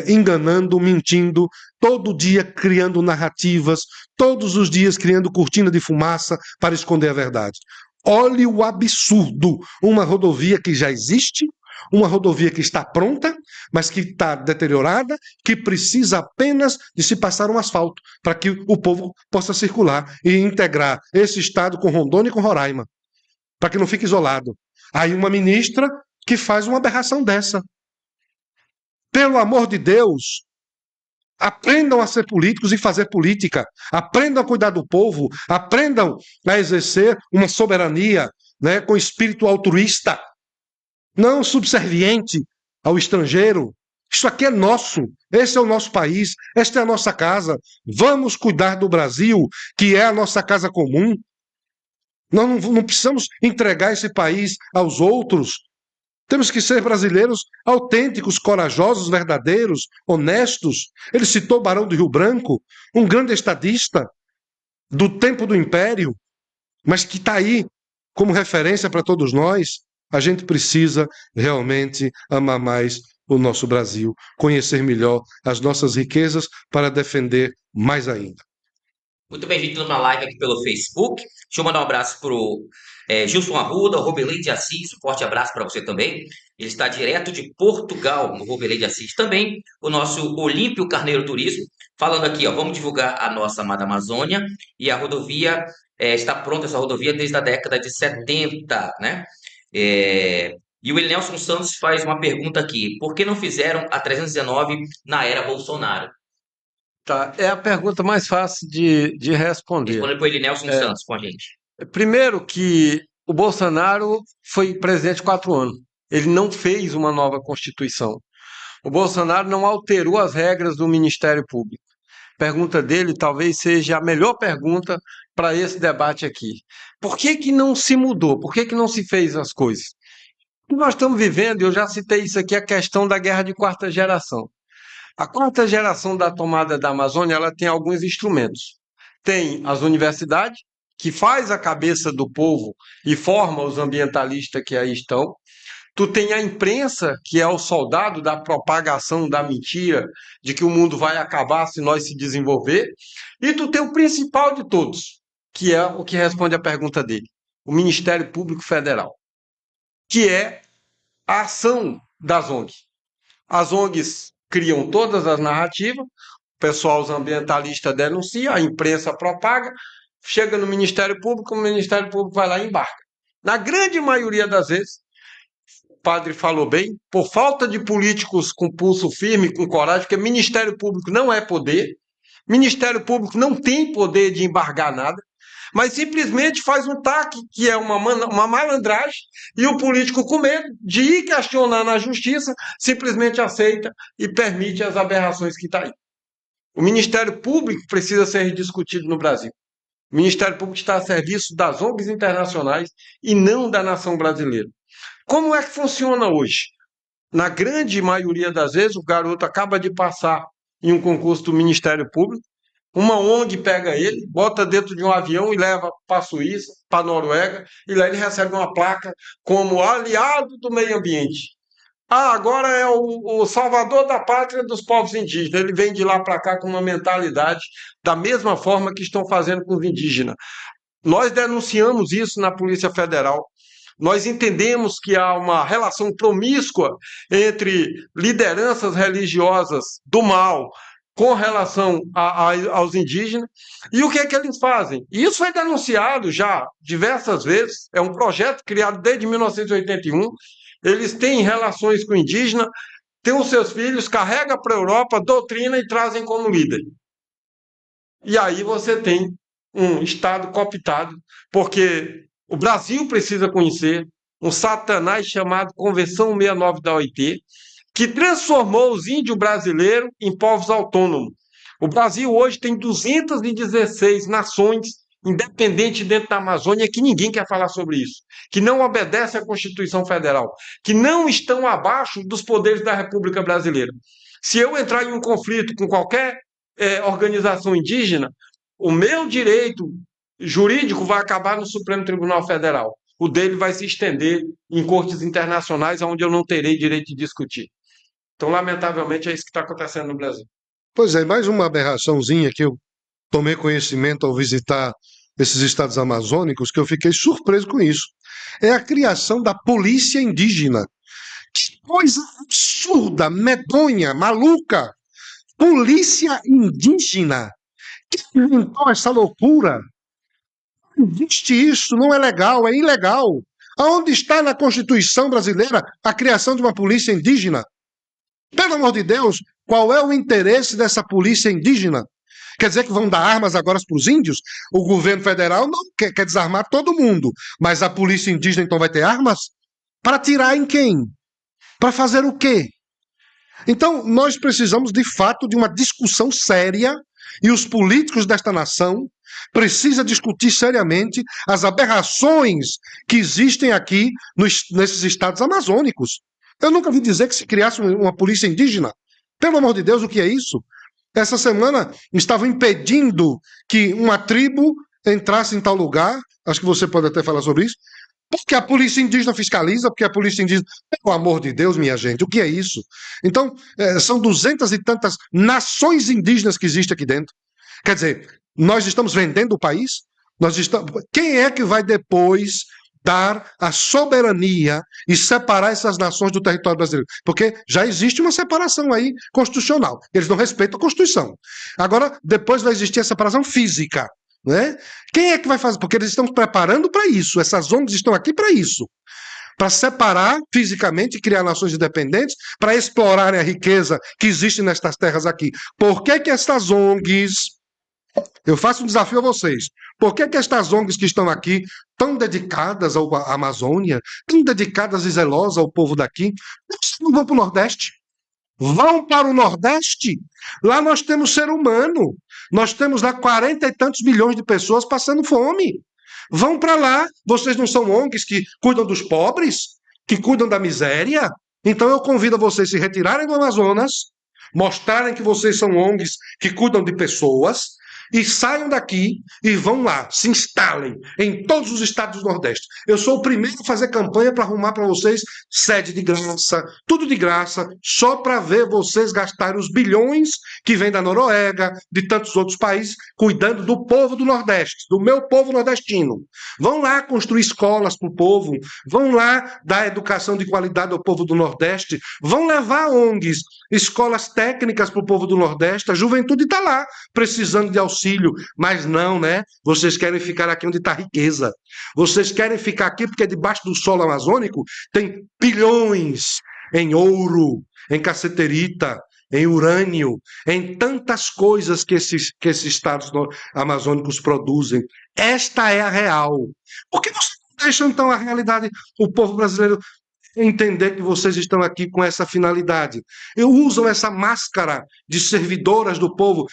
enganando, mentindo, todo dia criando narrativas, todos os dias criando cortina de fumaça para esconder a verdade. Olhe o absurdo, uma rodovia que já existe, uma rodovia que está pronta, mas que está deteriorada, que precisa apenas de se passar um asfalto para que o povo possa circular e integrar esse estado com Rondônia e com Roraima, para que não fique isolado. Aí uma ministra que faz uma aberração dessa. Pelo amor de Deus, aprendam a ser políticos e fazer política. Aprendam a cuidar do povo. Aprendam a exercer uma soberania, né, com espírito altruísta, não subserviente ao estrangeiro. Isso aqui é nosso. Esse é o nosso país. Esta é a nossa casa. Vamos cuidar do Brasil, que é a nossa casa comum. Nós não precisamos entregar esse país aos outros. Temos que ser brasileiros autênticos, corajosos, verdadeiros, honestos. Ele citou Barão do Rio Branco, um grande estadista do tempo do Império, mas que está aí como referência para todos nós. A gente precisa realmente amar mais o nosso Brasil, conhecer melhor as nossas riquezas para defender mais ainda. Muito bem, gente, numa live aqui pelo Facebook. Deixa eu mandar um abraço pro Gilson Arruda, o Robelei de Assis, um forte abraço para você também. Ele está direto de Portugal, no Robelei de Assis também. O nosso Olímpio Carneiro Turismo, falando aqui, ó, vamos divulgar a nossa amada Amazônia e a rodovia, está pronta essa rodovia desde a década de 70, né? E o Elinelson Santos faz uma pergunta aqui, por que não fizeram a 319 na era Bolsonaro? Tá, é a pergunta mais fácil de responder. Respondendo para o Elinelson Santos com a gente. Primeiro que o Bolsonaro foi presidente 4 anos. Ele não fez uma nova Constituição. O Bolsonaro não alterou as regras do Ministério Público. A pergunta dele talvez seja a melhor pergunta para esse debate aqui. Por que que não se mudou? Por que que não se fez as coisas? O que nós estamos vivendo, eu já citei isso aqui, a questão da guerra de quarta geração. A quarta geração da tomada da Amazônia, ela tem alguns instrumentos. Tem as universidades, que faz a cabeça do povo e forma os ambientalistas que aí estão. Tu tem a imprensa, que é o soldado da propagação da mentira, de que o mundo vai acabar se nós se desenvolver. E tu tem o principal de todos, que é o que responde à pergunta dele, o Ministério Público Federal, que é a ação das ONGs. As ONGs criam todas as narrativas, o pessoal, os ambientalistas denunciam, a imprensa propaga, chega no Ministério Público, o Ministério Público vai lá e embarca. Na grande maioria das vezes, o padre falou bem, por falta de políticos com pulso firme, com coragem, porque Ministério Público não é poder, Ministério Público não tem poder de embargar nada, mas simplesmente faz um TAC, que é uma malandragem, e o político, com medo de ir questionar na justiça, simplesmente aceita e permite as aberrações que está aí. O Ministério Público precisa ser discutido no Brasil. O Ministério Público está a serviço das ONGs internacionais e não da nação brasileira. Como é que funciona hoje? Na grande maioria das vezes, o garoto acaba de passar em um concurso do Ministério Público, uma ONG pega ele, bota dentro de um avião e leva para a Suíça, para a Noruega, e lá ele recebe uma placa como aliado do meio ambiente. Ah, agora é o salvador da pátria dos povos indígenas. Ele vem de lá para cá com uma mentalidade da mesma forma que estão fazendo com os indígenas. Nós denunciamos isso na Polícia Federal. Nós entendemos que há uma relação promíscua entre lideranças religiosas do mal com relação aos indígenas. E o que é que eles fazem? Isso foi denunciado já diversas vezes. É um projeto criado desde 1981. Eles têm relações com indígena, têm os seus filhos, carregam para a Europa, doutrina e trazem como líder. E aí você tem um Estado cooptado, porque o Brasil precisa conhecer um satanás chamado Convenção 69 da OIT, que transformou os índios brasileiros em povos autônomos. O Brasil hoje tem 216 nações independentes dentro da Amazônia que ninguém quer falar sobre isso, que não obedecem à Constituição Federal, que não estão abaixo dos poderes da República Brasileira. Se eu entrar em um conflito com qualquer organização indígena, o meu direito jurídico vai acabar no Supremo Tribunal Federal. O dele vai se estender em cortes internacionais, onde eu não terei direito de discutir. Então, lamentavelmente, é isso que está acontecendo no Brasil. Pois é, mais uma aberraçãozinha que eu tomei conhecimento ao visitar esses estados amazônicos, que eu fiquei surpreso com isso. É a criação da polícia indígena. Que coisa absurda, medonha, maluca! Polícia indígena. Quem inventou essa loucura? Não existe isso, não é legal, é ilegal. Aonde está na Constituição brasileira a criação de uma polícia indígena? Pelo amor de Deus, qual é o interesse dessa polícia indígena? Quer dizer que vão dar armas agora para os índios? O governo federal não quer desarmar todo mundo, mas a polícia indígena então vai ter armas? Para atirar em quem? Para fazer o quê? Então, nós precisamos, de fato, de uma discussão séria e os políticos desta nação precisam discutir seriamente as aberrações que existem aqui nesses estados amazônicos. Eu nunca vi dizer que se criasse uma polícia indígena. Pelo amor de Deus, o que é isso? Essa semana estavam impedindo que uma tribo entrasse em tal lugar, acho que você pode até falar sobre isso, porque a polícia indígena fiscaliza, porque a polícia indígena... Pelo amor de Deus, minha gente, o que é isso? Então, são 200 e tantas nações indígenas que existem aqui dentro. Quer dizer, nós estamos vendendo o país? Quem é que vai depois dar a soberania e separar essas nações do território brasileiro? Porque já existe uma separação aí constitucional. Eles não respeitam a Constituição. Agora, depois vai existir a separação física. Né? Quem é que vai fazer? Porque eles estão preparando para isso. Essas ONGs estão aqui para isso. Para separar fisicamente e criar nações independentes, para explorarem a riqueza que existe nestas terras aqui. Por que essas ONGs... Eu faço um desafio a vocês. Por que estas ONGs que estão aqui, tão dedicadas à Amazônia, tão dedicadas e zelosas ao povo daqui, não vão para o Nordeste? Vão para o Nordeste. Lá nós temos ser humano. Nós temos lá 40 e tantos milhões de pessoas passando fome. Vão para lá. Vocês não são ONGs que cuidam dos pobres? Que cuidam da miséria? Então eu convido a vocês a se retirarem do Amazonas, mostrarem que vocês são ONGs que cuidam de pessoas, e saiam daqui e vão lá, se instalem em todos os estados do Nordeste. Eu sou o primeiro a fazer campanha para arrumar para vocês sede de graça, tudo de graça, só para ver vocês gastarem os bilhões que vêm da Noruega, de tantos outros países, cuidando do povo do Nordeste, do meu povo nordestino. Vão lá construir escolas para o povo, vão lá dar educação de qualidade ao povo do Nordeste, vão levar ONGs, escolas técnicas para o povo do Nordeste, a juventude está lá, precisando de auxílio, mas não, né? Vocês querem ficar aqui onde está a riqueza. Vocês querem ficar aqui porque debaixo do solo amazônico tem bilhões em ouro, em caceterita, em urânio, em tantas coisas que esses estados amazônicos produzem. Esta é a real. Por que vocês não deixam, então, a realidade, o povo brasileiro entender que vocês estão aqui com essa finalidade? Usam essa máscara de servidoras do povo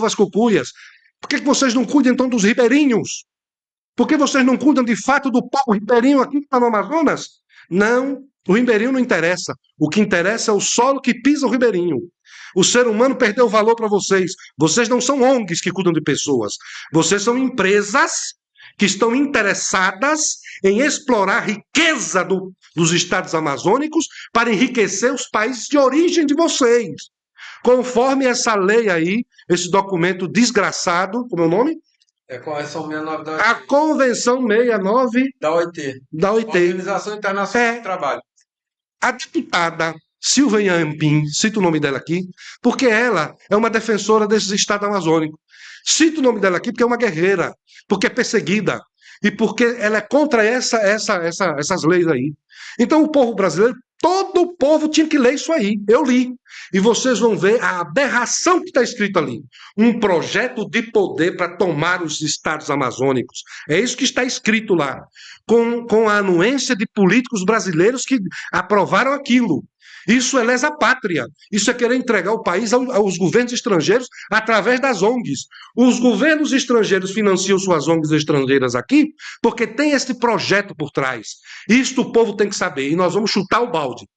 as cucuias. Por que vocês não cuidam então dos ribeirinhos? Por que vocês não cuidam de fato do povo ribeirinho aqui que está no Amazonas? Não, o ribeirinho não interessa. O que interessa é o solo que pisa o ribeirinho. O ser humano perdeu o valor para vocês. Vocês não são ONGs que cuidam de pessoas. Vocês são empresas que estão interessadas em explorar a riqueza dos estados amazônicos para enriquecer os países de origem de vocês. Conforme essa lei aí, esse documento desgraçado, como é o nome? É a Convenção 69 da OIT. A Convenção 69 da OIT. OIT. Organização Internacional do Trabalho. A deputada Silvia Yampim, cito o nome dela aqui, porque ela é uma defensora desses estados amazônicos. Cito o nome dela aqui porque é uma guerreira, porque é perseguida e porque ela é contra essas leis aí. Então o povo brasileiro, todo o povo tinha que ler isso aí. Eu li. E vocês vão ver a aberração que está escrito ali. Um projeto de poder para tomar os estados amazônicos. É isso que está escrito lá. Com a anuência de políticos brasileiros que aprovaram aquilo. Isso é lesa pátria. Isso é querer entregar o país aos governos estrangeiros através das ONGs. Os governos estrangeiros financiam suas ONGs estrangeiras aqui porque tem esse projeto por trás. Isto o povo tem que saber e nós vamos chutar o balde.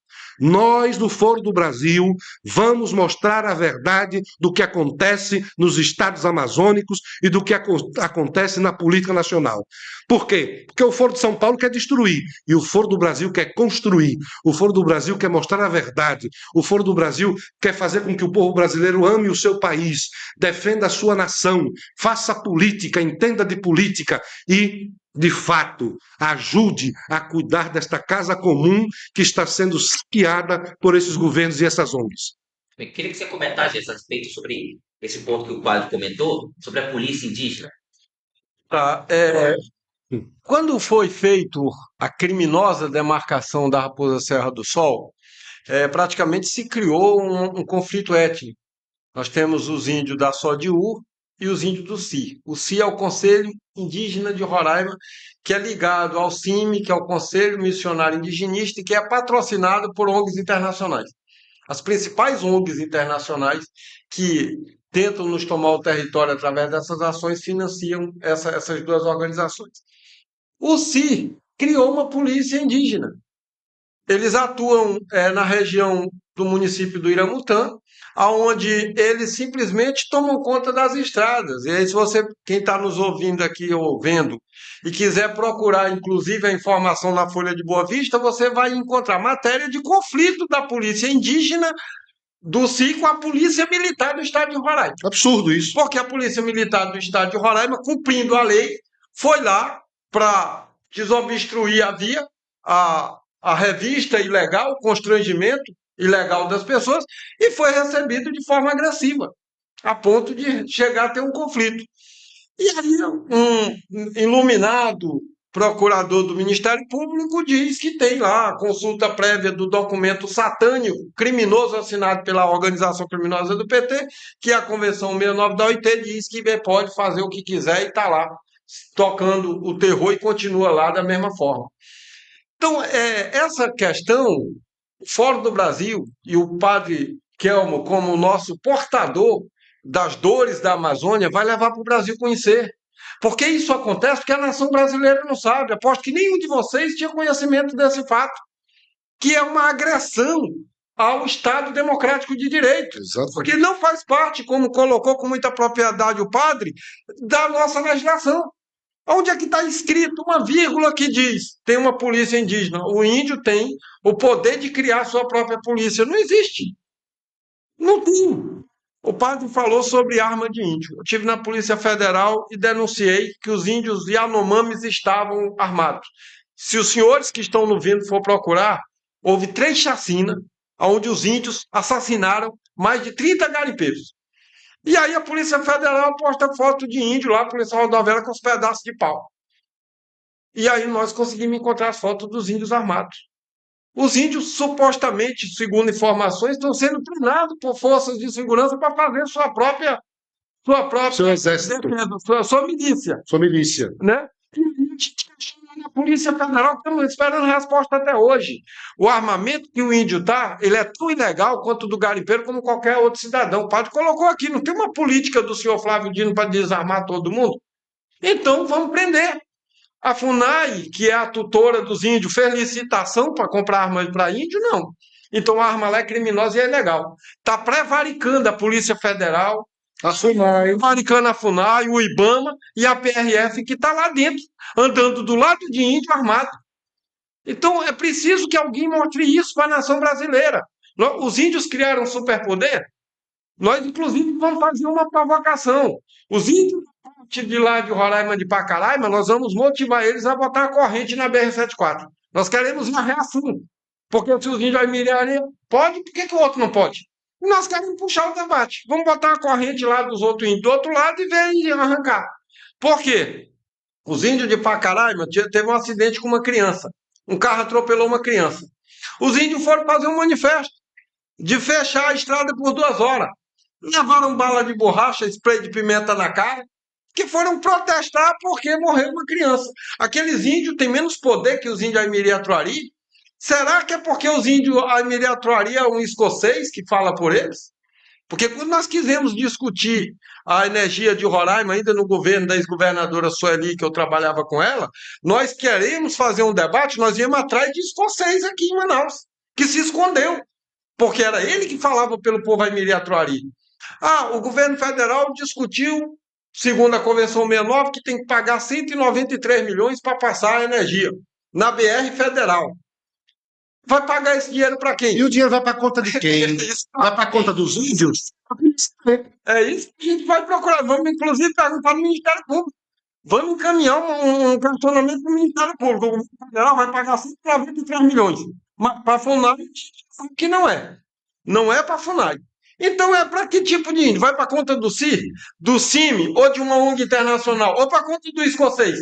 Nós, do Foro do Brasil, vamos mostrar a verdade do que acontece nos estados amazônicos e do que acontece na política nacional. Por quê? Porque o Foro de São Paulo quer destruir e o Foro do Brasil quer construir. O Foro do Brasil quer mostrar a verdade. O Foro do Brasil quer fazer com que o povo brasileiro ame o seu país, defenda a sua nação, faça política, entenda de política e de fato, ajude a cuidar desta casa comum que está sendo saqueada por esses governos e essas ONGs. Eu queria que você comentasse a respeito sobre esse ponto que o quadro comentou, sobre a polícia indígena. Tá, quando foi feito a criminosa demarcação da Raposa Serra do Sol, praticamente se criou um conflito étnico. Nós temos os índios da Sodiú e os índios do CI. O CI é o Conselho Indígena de Roraima, que é ligado ao CIMI, que é o Conselho Missionário Indigenista, e que é patrocinado por ONGs internacionais. As principais ONGs internacionais que tentam nos tomar o território através dessas ações financiam essas duas organizações. O CI criou uma polícia indígena. Eles atuam na região do município do Iramutã, onde eles simplesmente tomam conta das estradas. E aí, quem está nos ouvindo aqui ou vendo, e quiser procurar, inclusive, a informação na Folha de Boa Vista, você vai encontrar matéria de conflito da polícia indígena do CI com a polícia militar do estado de Roraima. Absurdo isso. Porque a polícia militar do estado de Roraima, cumprindo a lei, foi lá para desobstruir a via, a revista ilegal, o constrangimento ilegal das pessoas, e foi recebido de forma agressiva, a ponto de chegar a ter um conflito. E aí um iluminado procurador do Ministério Público diz que tem lá a consulta prévia do documento satânico, criminoso, assinado pela organização criminosa do PT, que é a Convenção 69 da OIT, diz que pode fazer o que quiser e está lá, tocando o terror e continua lá da mesma forma. Então, essa questão, o Fórum do Brasil e o padre Kelmo, como nosso portador das dores da Amazônia, vai levar para o Brasil conhecer. Porque isso acontece porque a nação brasileira não sabe. Aposto que nenhum de vocês tinha conhecimento desse fato, que é uma agressão ao Estado Democrático de Direito. Exato. Porque não faz parte, como colocou com muita propriedade o padre, da nossa legislação. Onde é que está escrito uma vírgula que diz tem uma polícia indígena? O índio tem o poder de criar sua própria polícia. Não existe. Não tem. O padre falou sobre arma de índio. Eu estive na Polícia Federal e denunciei que os índios Yanomamis estavam armados. Se os senhores que estão no vindo for procurar, houve 3 chacinas onde os índios assassinaram mais de 30 garimpeiros. E aí a Polícia Federal posta foto de índio lá, a Polícia Rodoviária, com os pedaços de pau. E aí nós conseguimos encontrar as fotos dos índios armados. Os índios, supostamente, segundo informações, estão sendo treinados por forças de segurança para fazer sua própria Seu exército. defesa, sua milícia. Sua milícia. Né? E a gente chama na Polícia Federal, estamos esperando resposta até hoje. O armamento que o índio está, ele é tão ilegal quanto o do garimpeiro, como qualquer outro cidadão. O padre colocou aqui, não tem uma política do senhor Flávio Dino para desarmar todo mundo? Então, vamos prender. A FUNAI, que é a tutora dos índios, fez licitação para comprar armas para índio? Não. Então a arma lá é criminosa e é ilegal. Está prevaricando a Polícia Federal, A FUNAI. prevaricando a FUNAI, o IBAMA e a PRF, que está lá dentro, andando do lado de índio armado. Então é preciso que alguém mostre isso para a nação brasileira. Os índios criaram um superpoder. Nós, inclusive, vamos fazer uma provocação. Os índios de lá de Roraima, de Pacaraima, nós vamos motivar eles a botar a corrente na BR-74. Nós queremos uma reação. Porque se os índios admirarem, pode, por que o outro não pode? Nós queremos puxar o debate. Vamos botar a corrente lá dos outros índios do outro lado e ver e arrancar. Por quê? Os índios de Pacaraima teve um acidente com uma criança. Um carro atropelou uma criança. Os índios foram fazer um manifesto de fechar a estrada por 2 horas. Levaram bala de borracha, spray de pimenta na cara, que foram protestar porque morreu uma criança. Aqueles índios têm menos poder que os índios Aimiri e Atuari, Será que é porque os índios, a Emília Troari é um escocês que fala por eles? Porque quando nós quisemos discutir a energia de Roraima, ainda no governo da ex-governadora Sueli, que eu trabalhava com ela, nós queremos fazer um debate, nós íamos atrás de escocês aqui em Manaus, que se escondeu, porque era ele que falava pelo povo Aimiri Troari. O governo federal discutiu, segundo a Convenção 69, que tem que pagar 193 milhões para passar a energia na BR federal. Vai pagar esse dinheiro para quem? E o dinheiro vai para a conta de quem? Vai para a conta dos índios? É isso que a gente vai procurar. Vamos, inclusive, perguntar no Ministério Público. Vamos encaminhar um questionamento para o Ministério Público. O governo federal vai pagar 193 milhões. Mas para a FUNAI, que não é. Não é para a FUNAI. Então é para que tipo de índio? Vai para a conta do CIR, do CIMI ou de uma ONG internacional? Ou para a conta do escocês?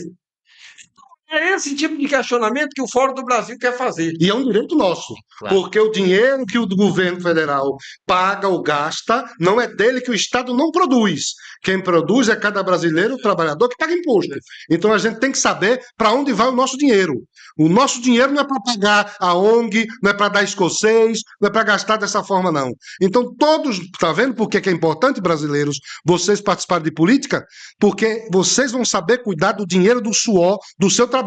É esse tipo de questionamento que o Fórum do Brasil quer fazer. E é um direito nosso, Claro. porque o dinheiro que o governo federal paga ou gasta não é dele, que o Estado não produz. Quem produz é cada brasileiro, o trabalhador que paga imposto. Então a gente tem que saber para onde vai o nosso dinheiro. O nosso dinheiro não é para pagar a ONG, não é para dar escocês, não é para gastar dessa forma, não. Então todos, tá vendo por que é importante, brasileiros, vocês participarem de política? Porque vocês vão saber cuidar do dinheiro do suor do seu trabalho.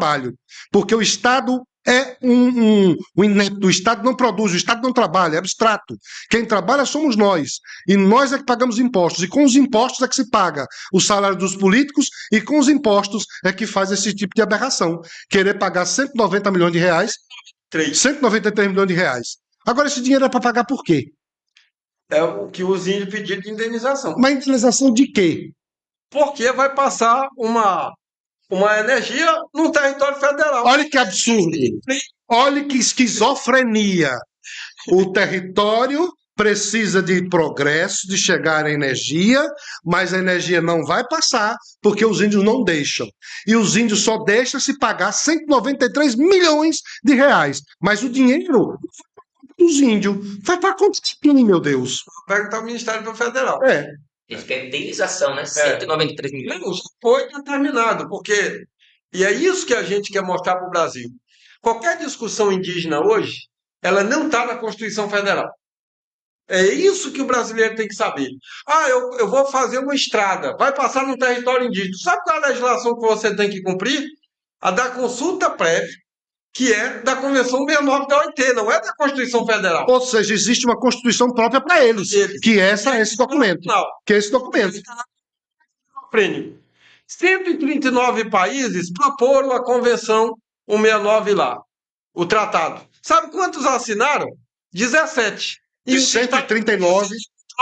Porque o Estado é um inepto, o Estado não produz, o Estado não trabalha, é abstrato. Quem trabalha somos nós, e nós é que pagamos impostos, e com os impostos é que se paga o salário dos políticos, e com os impostos é que faz esse tipo de aberração. Querer pagar 190 milhões de reais, 193 milhões de reais. Agora, esse dinheiro é para pagar por quê? É o que os índios pediram de indenização. Uma indenização de quê? Porque vai passar uma energia no território federal. Olha que absurdo. Olha que esquizofrenia. O território precisa de progresso, de chegar à energia, mas a energia não vai passar porque os índios não deixam. E os índios só deixam se pagar 193 milhões de reais. Mas o dinheiro dos índios vai para conta de quem, meu Deus? Perguntar ao Ministério Federal. Eles querem indenização, né? 193 milhões. Não, já foi determinado, porque. E é isso que a gente quer mostrar para o Brasil. Qualquer discussão indígena hoje, ela não está na Constituição Federal. É isso que o brasileiro tem que saber. Eu vou fazer uma estrada, vai passar no território indígena. Sabe qual é a legislação que você tem que cumprir? A da consulta prévia, que é da Convenção 69 da OIT, não é da Constituição Federal. Ou seja, existe uma Constituição própria para eles, que é esse documento. Que é esse documento. 139 países proporam a Convenção 169 lá, o tratado. Sabe quantos assinaram? 17. De 139,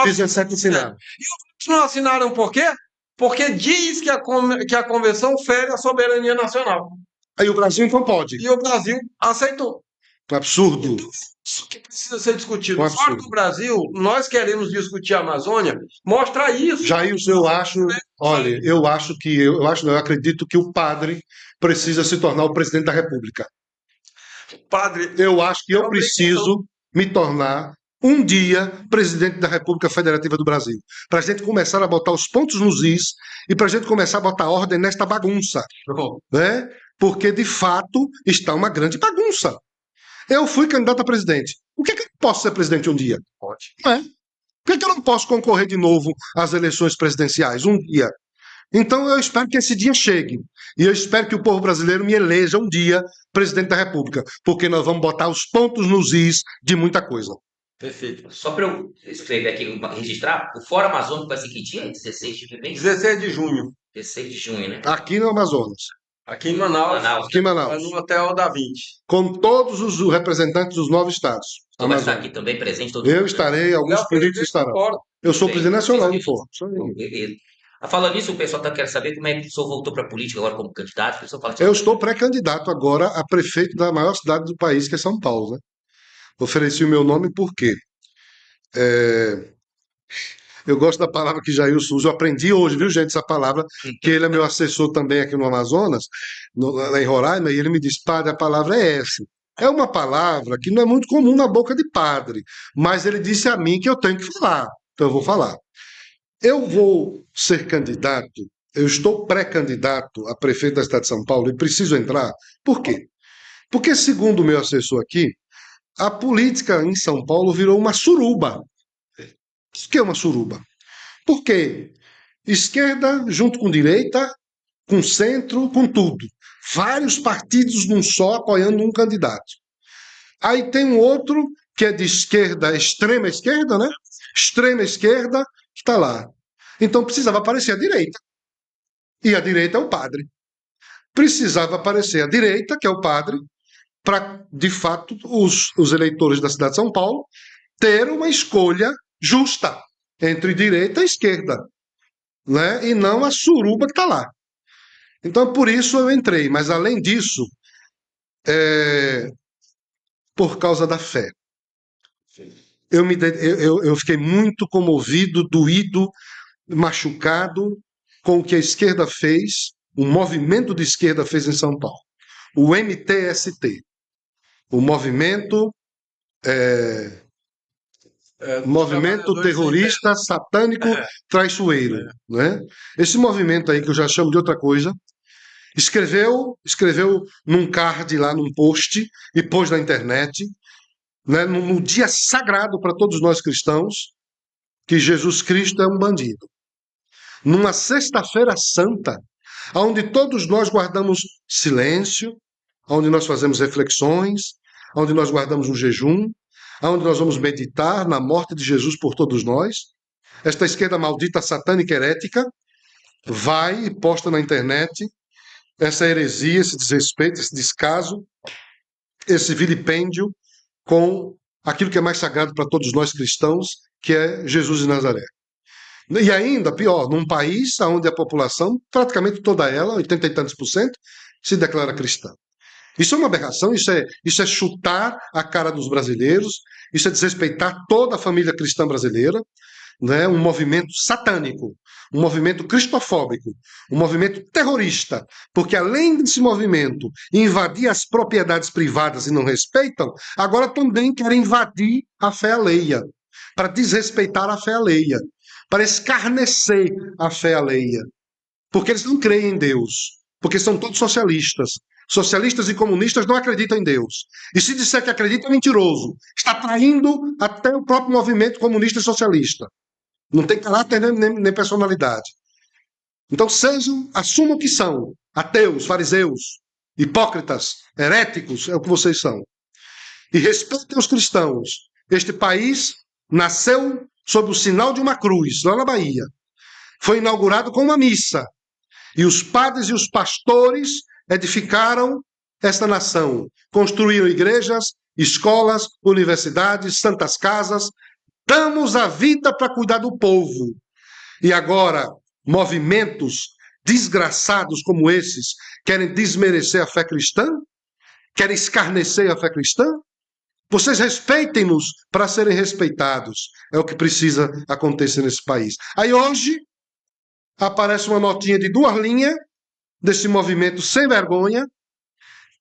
17 assinaram. E os não assinaram por quê? Porque diz que a Convenção fere a soberania nacional. Aí o Brasil então pode. E o Brasil aceitou. Um absurdo. Então, isso que precisa ser discutido. Um Fora absurdo. do Brasil, nós queremos discutir a Amazônia, mostrar isso. Jailson, eu acho, olha, eu acredito que o padre precisa se tornar o presidente da República. Padre, Eu acho que eu preciso me tornar um dia presidente da República Federativa do Brasil, para a gente começar a botar os pontos nos is e para a gente começar a botar ordem nesta bagunça, né? Porque de fato está uma grande bagunça. Eu fui candidato a presidente. Por que eu não posso ser presidente um dia? pode. Não é? Por que eu não posso concorrer de novo às eleições presidenciais um dia? Então eu espero que esse dia chegue. E eu espero que o povo brasileiro me eleja um dia presidente da República, porque nós vamos botar os pontos nos is de muita coisa. Perfeito. Só para eu escrever aqui, registrar, o Fórum Amazônico vai ser que dia? 16 de fevereiro? 16 de junho, 16 de junho, né? Aqui no Amazonas, aqui em Manaus, Manaus. aqui em Manaus, no Hotel da Vinci. com todos os representantes dos 9 estados. Então vai estar Amazônia. aqui também presente todo Eu mundo. estarei, alguns Léo políticos Felipe estarão. fora. Eu sou Bem, presidente nacional do beleza. Fórum. Isso aí. Beleza. Falando nisso, o pessoal quer saber como é que o senhor voltou para a política agora como candidato. O pessoal fala Eu estou pré-candidato agora a prefeito da maior cidade do país, que é São Paulo, né? Ofereci o meu nome porque eu gosto da palavra que Jailson usa. Eu aprendi hoje, viu, gente, essa palavra, que ele é meu assessor também aqui no Amazonas, lá em Roraima, e ele me disse, padre, a palavra é essa. É uma palavra que não é muito comum na boca de padre, mas ele disse a mim que eu tenho que falar, então eu vou falar. Eu vou ser candidato, eu estou pré-candidato a prefeito da cidade de São Paulo e preciso entrar. Por quê? Porque, segundo o meu assessor aqui, a política em São Paulo virou uma suruba. O que é uma suruba? Por quê? Esquerda junto com direita, com centro, com tudo. Vários partidos num só apoiando um candidato. Aí tem um outro que é de esquerda, extrema esquerda, né? Extrema esquerda, está lá. Então precisava aparecer a direita. E a direita é o padre. Precisava aparecer a direita, que é o padre, para, de fato, os eleitores da cidade de São Paulo ter uma escolha justa entre direita e esquerda, né? E não a suruba que está lá. Então, por isso eu entrei. Mas, além disso, por causa da fé. Eu fiquei muito comovido, doído, machucado com o que a esquerda fez, o movimento de esquerda fez em São Paulo. O MTST, o movimento movimento terrorista satânico traiçoeiro, né? Esse movimento aí que eu já chamo de outra coisa, escreveu num card lá, num post e pôs na internet, né, no dia sagrado para todos nós cristãos, que Jesus Cristo é um bandido. Numa sexta-feira santa, onde todos nós guardamos silêncio, onde nós fazemos reflexões, onde nós guardamos um jejum, onde nós vamos meditar na morte de Jesus por todos nós. Esta esquerda maldita, satânica, herética, vai e posta na internet essa heresia, esse desrespeito, esse descaso, esse vilipêndio com aquilo que é mais sagrado para todos nós cristãos, que é Jesus de Nazaré. E ainda, pior, num país onde a população, praticamente toda ela, 80 e tantos %, se declara cristã. Isso é uma aberração, isso é chutar a cara dos brasileiros, isso é desrespeitar toda a família cristã brasileira, né? Um movimento satânico, um movimento cristofóbico, um movimento terrorista, porque além desse movimento invadir as propriedades privadas e não respeitam, agora também querem invadir a fé alheia, para desrespeitar a fé alheia, para escarnecer a fé alheia, porque eles não creem em Deus, porque são todos socialistas. Socialistas e comunistas não acreditam em Deus. E se disser que acredita, é mentiroso. Está traindo até o próprio movimento comunista e socialista. Não tem caráter nem personalidade. Então assumam que são ateus, fariseus, hipócritas, heréticos, é o que vocês são. E respeitem os cristãos. Este país nasceu sob o sinal de uma cruz, lá na Bahia. Foi inaugurado com uma missa. E os padres e os pastores edificaram esta nação. Construíram igrejas, escolas, universidades, santas casas. Damos a vida para cuidar do povo. E agora, movimentos desgraçados como esses querem desmerecer a fé cristã? Querem escarnecer a fé cristã? Vocês respeitem-nos para serem respeitados. É o que precisa acontecer nesse país. Aí hoje aparece uma notinha de 2 linhas desse movimento sem vergonha,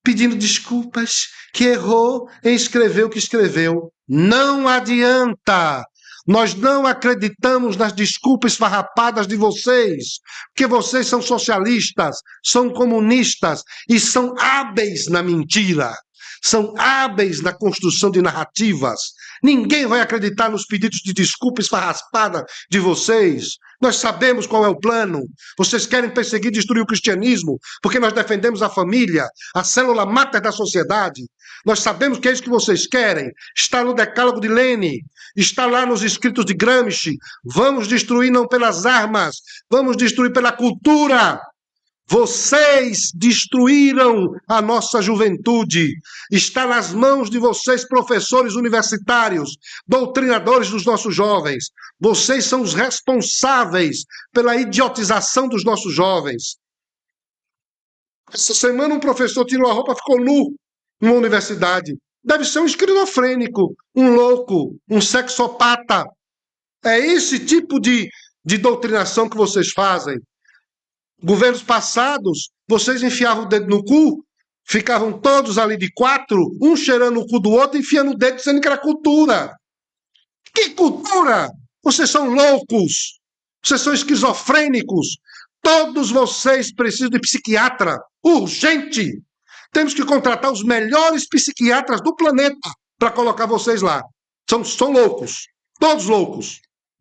pedindo desculpas, que errou em escrever o que escreveu. Não adianta! Nós não acreditamos nas desculpas farrapadas de vocês, porque vocês são socialistas, são comunistas e são hábeis na mentira. São hábeis na construção de narrativas. Ninguém vai acreditar nos pedidos de desculpa esfarrapada de vocês. Nós sabemos qual é o plano. Vocês querem perseguir e destruir o cristianismo, porque nós defendemos a família, a célula máter da sociedade. Nós sabemos que é isso que vocês querem. Está no decálogo de Lenin, está lá nos escritos de Gramsci. Vamos destruir não pelas armas, vamos destruir pela cultura. Vocês destruíram a nossa juventude. Está nas mãos de vocês, professores universitários, doutrinadores dos nossos jovens. Vocês são os responsáveis pela idiotização dos nossos jovens. Essa semana um professor tirou a roupa e ficou nu numa universidade. Deve ser um esquizofrênico, um louco, um sexopata. É esse tipo de doutrinação que vocês fazem. Governos passados, vocês enfiavam o dedo no cu, ficavam todos ali de 4, um cheirando o cu do outro, enfiando o dedo dizendo que era cultura. Que cultura? Vocês são loucos, vocês são esquizofrênicos, todos vocês precisam de psiquiatra, urgente. Temos que contratar os melhores psiquiatras do planeta para colocar vocês lá. São loucos,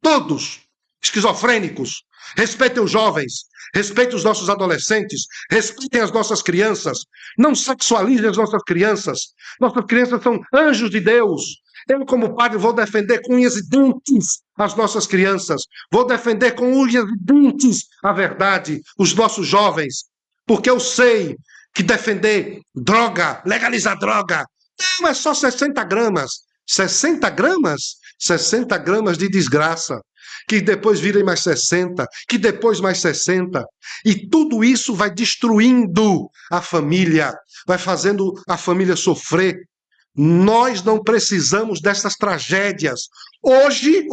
todos esquizofrênicos. Respeitem os jovens, respeitem os nossos adolescentes, respeitem as nossas crianças, não sexualizem as nossas crianças. Nossas crianças são anjos de Deus. Eu, como padre, vou defender com unhas e dentes as nossas crianças, vou defender com unhas e dentes a verdade, os nossos jovens, porque eu sei que defender droga, legalizar droga, não é só 60 gramas. 60 gramas? 60 gramas de desgraça, que depois virem mais 60, que depois mais 60. E tudo isso vai destruindo a família, vai fazendo a família sofrer. Nós não precisamos dessas tragédias. Hoje,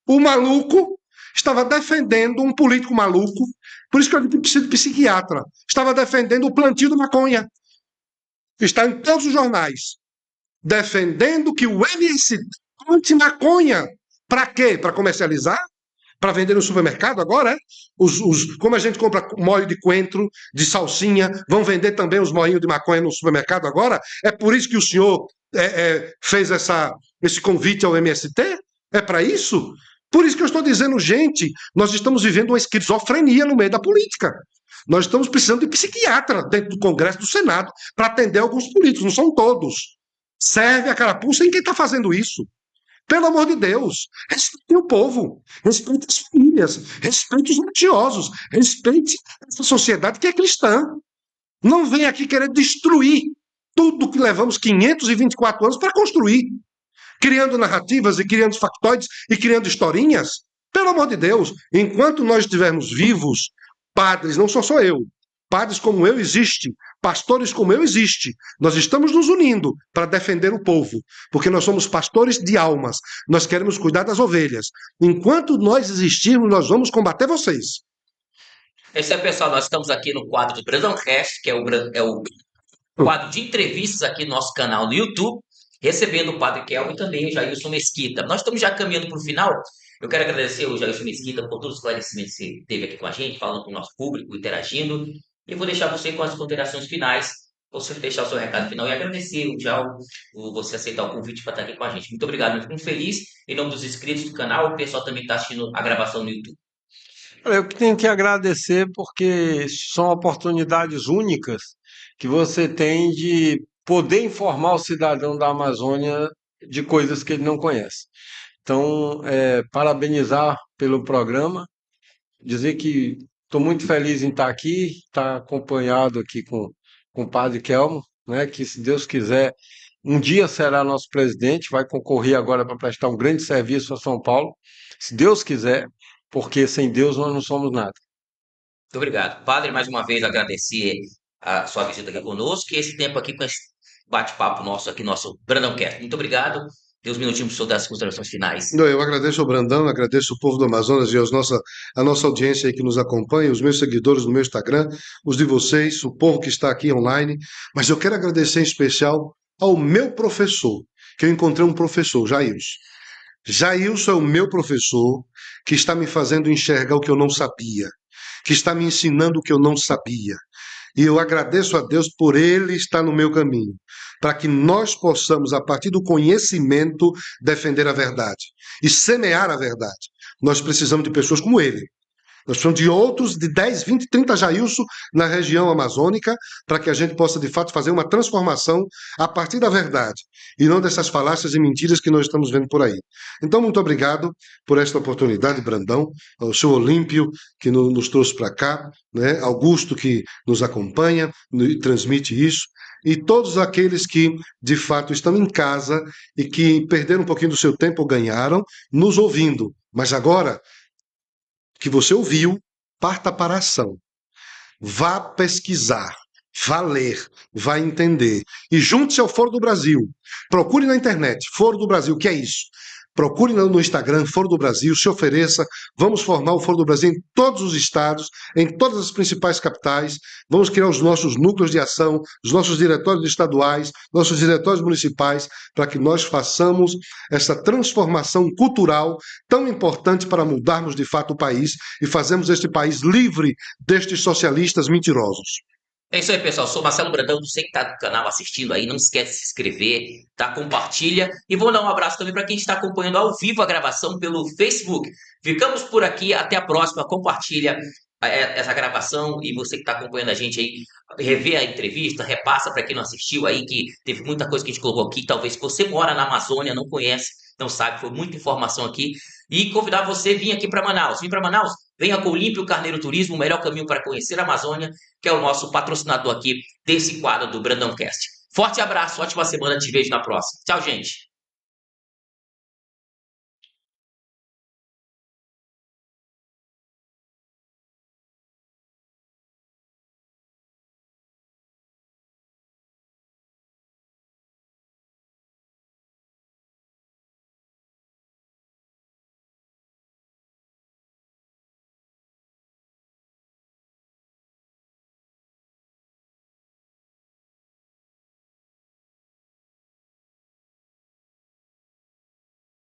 o maluco estava defendendo um político maluco, por isso que eu digo que preciso de psiquiatra, estava defendendo o plantio de maconha. Está em todos os jornais. Defendendo que o MST plante maconha. Para quê? Para comercializar? Para vender no supermercado agora? É? Como a gente compra molho de coentro, de salsinha, vão vender também os moinhos de maconha no supermercado agora? É por isso que o senhor fez esse convite ao MST? É para isso? Por isso que eu estou dizendo, gente, nós estamos vivendo uma esquizofrenia no meio da política. Nós estamos precisando de psiquiatra dentro do Congresso, do Senado, para atender alguns políticos, não são todos. Serve a carapuça em quem está fazendo isso. Pelo amor de Deus, respeite o povo, respeite as famílias, respeite os religiosos, respeite essa sociedade que é cristã. Não venha aqui querer destruir tudo que levamos 524 anos para construir, criando narrativas e criando factoides e criando historinhas. Pelo amor de Deus, enquanto nós estivermos vivos, padres, não sou só eu, padres como eu existe, pastores como eu existe. Nós estamos nos unindo para defender o povo, porque nós somos pastores de almas. Nós queremos cuidar das ovelhas. Enquanto nós existirmos, nós vamos combater vocês. É isso aí, pessoal. Nós estamos aqui no quadro do Brandãocast, que é o quadro de entrevistas aqui no nosso canal no YouTube, recebendo o Padre Kelmo e também o Jailson Mesquita. Nós estamos já caminhando para o final. Eu quero agradecer ao Jailson Mesquita por todos os esclarecimentos que você teve aqui com a gente, falando com o nosso público, interagindo. E eu vou deixar você com as considerações finais, você deixar o seu recado final e agradecer você aceitar o convite para estar aqui com a gente. Muito obrigado, muito feliz. Em nome dos inscritos do canal, o pessoal também está assistindo a gravação no YouTube. Eu que tenho que agradecer porque são oportunidades únicas que você tem de poder informar o cidadão da Amazônia de coisas que ele não conhece. Então, parabenizar pelo programa, dizer que estou muito feliz em estar aqui, estar acompanhado aqui com o Padre Kelmo, né, que se Deus quiser, um dia será nosso presidente, vai concorrer agora para prestar um grande serviço a São Paulo, se Deus quiser, porque sem Deus nós não somos nada. Muito obrigado. Padre, mais uma vez agradecer a sua visita aqui conosco e esse tempo aqui com esse bate-papo nosso aqui, nosso Brandãocast. Muito obrigado. Dê uns minutinhos para o senhor dar as considerações finais. Eu agradeço ao Brandão, agradeço o povo do Amazonas e a nossa audiência aí que nos acompanha, os meus seguidores no meu Instagram, os de vocês, o povo que está aqui online. Mas eu quero agradecer em especial ao meu professor, que eu encontrei um professor, Jailson. Jailson é o meu professor que está me fazendo enxergar o que eu não sabia, que está me ensinando o que eu não sabia. E eu agradeço a Deus por ele estar no meu caminho, para que nós possamos, a partir do conhecimento, defender a verdade e semear a verdade. Nós precisamos de pessoas como ele. Nós precisamos de outros, de 10, 20, 30 Jailson na região amazônica, para que a gente possa, de fato, fazer uma transformação a partir da verdade, e não dessas falácias e mentiras que nós estamos vendo por aí. Então, muito obrigado por esta oportunidade, Brandão, ao seu Olímpio, que nos trouxe para cá, né? Augusto, que nos acompanha e transmite isso, e todos aqueles que, de fato, estão em casa e que perderam um pouquinho do seu tempo ou ganharam, nos ouvindo. Mas agora que você ouviu, parta para a ação. Vá pesquisar, vá ler, vá entender. E junte-se ao Foro do Brasil. Procure na internet, Foro do Brasil, o que é isso? Procure no Instagram, Foro do Brasil, se ofereça. Vamos formar o Foro do Brasil em todos os estados, em todas as principais capitais. Vamos criar os nossos núcleos de ação, os nossos diretórios estaduais, nossos diretórios municipais, para que nós façamos essa transformação cultural tão importante para mudarmos de fato o país e fazermos este país livre destes socialistas mentirosos. É isso aí, pessoal. Sou Marcelo Brandão. Você que está no canal assistindo aí, não esquece de se inscrever, tá? Compartilha. E vou dar um abraço também para quem está acompanhando ao vivo a gravação pelo Facebook. Ficamos por aqui. Até a próxima. Compartilha essa gravação e você que está acompanhando a gente aí, rever a entrevista, repassa para quem não assistiu aí, que teve muita coisa que a gente colocou aqui. Talvez se você mora na Amazônia, não conhece, não sabe, foi muita informação aqui. E convidar você a vir aqui para Manaus. Vim para Manaus? Venha com o Olímpio Carneiro Turismo, o melhor caminho para conhecer a Amazônia, que é o nosso patrocinador aqui desse quadro do Brandão Cast. Forte abraço, ótima semana, te vejo na próxima. Tchau, gente.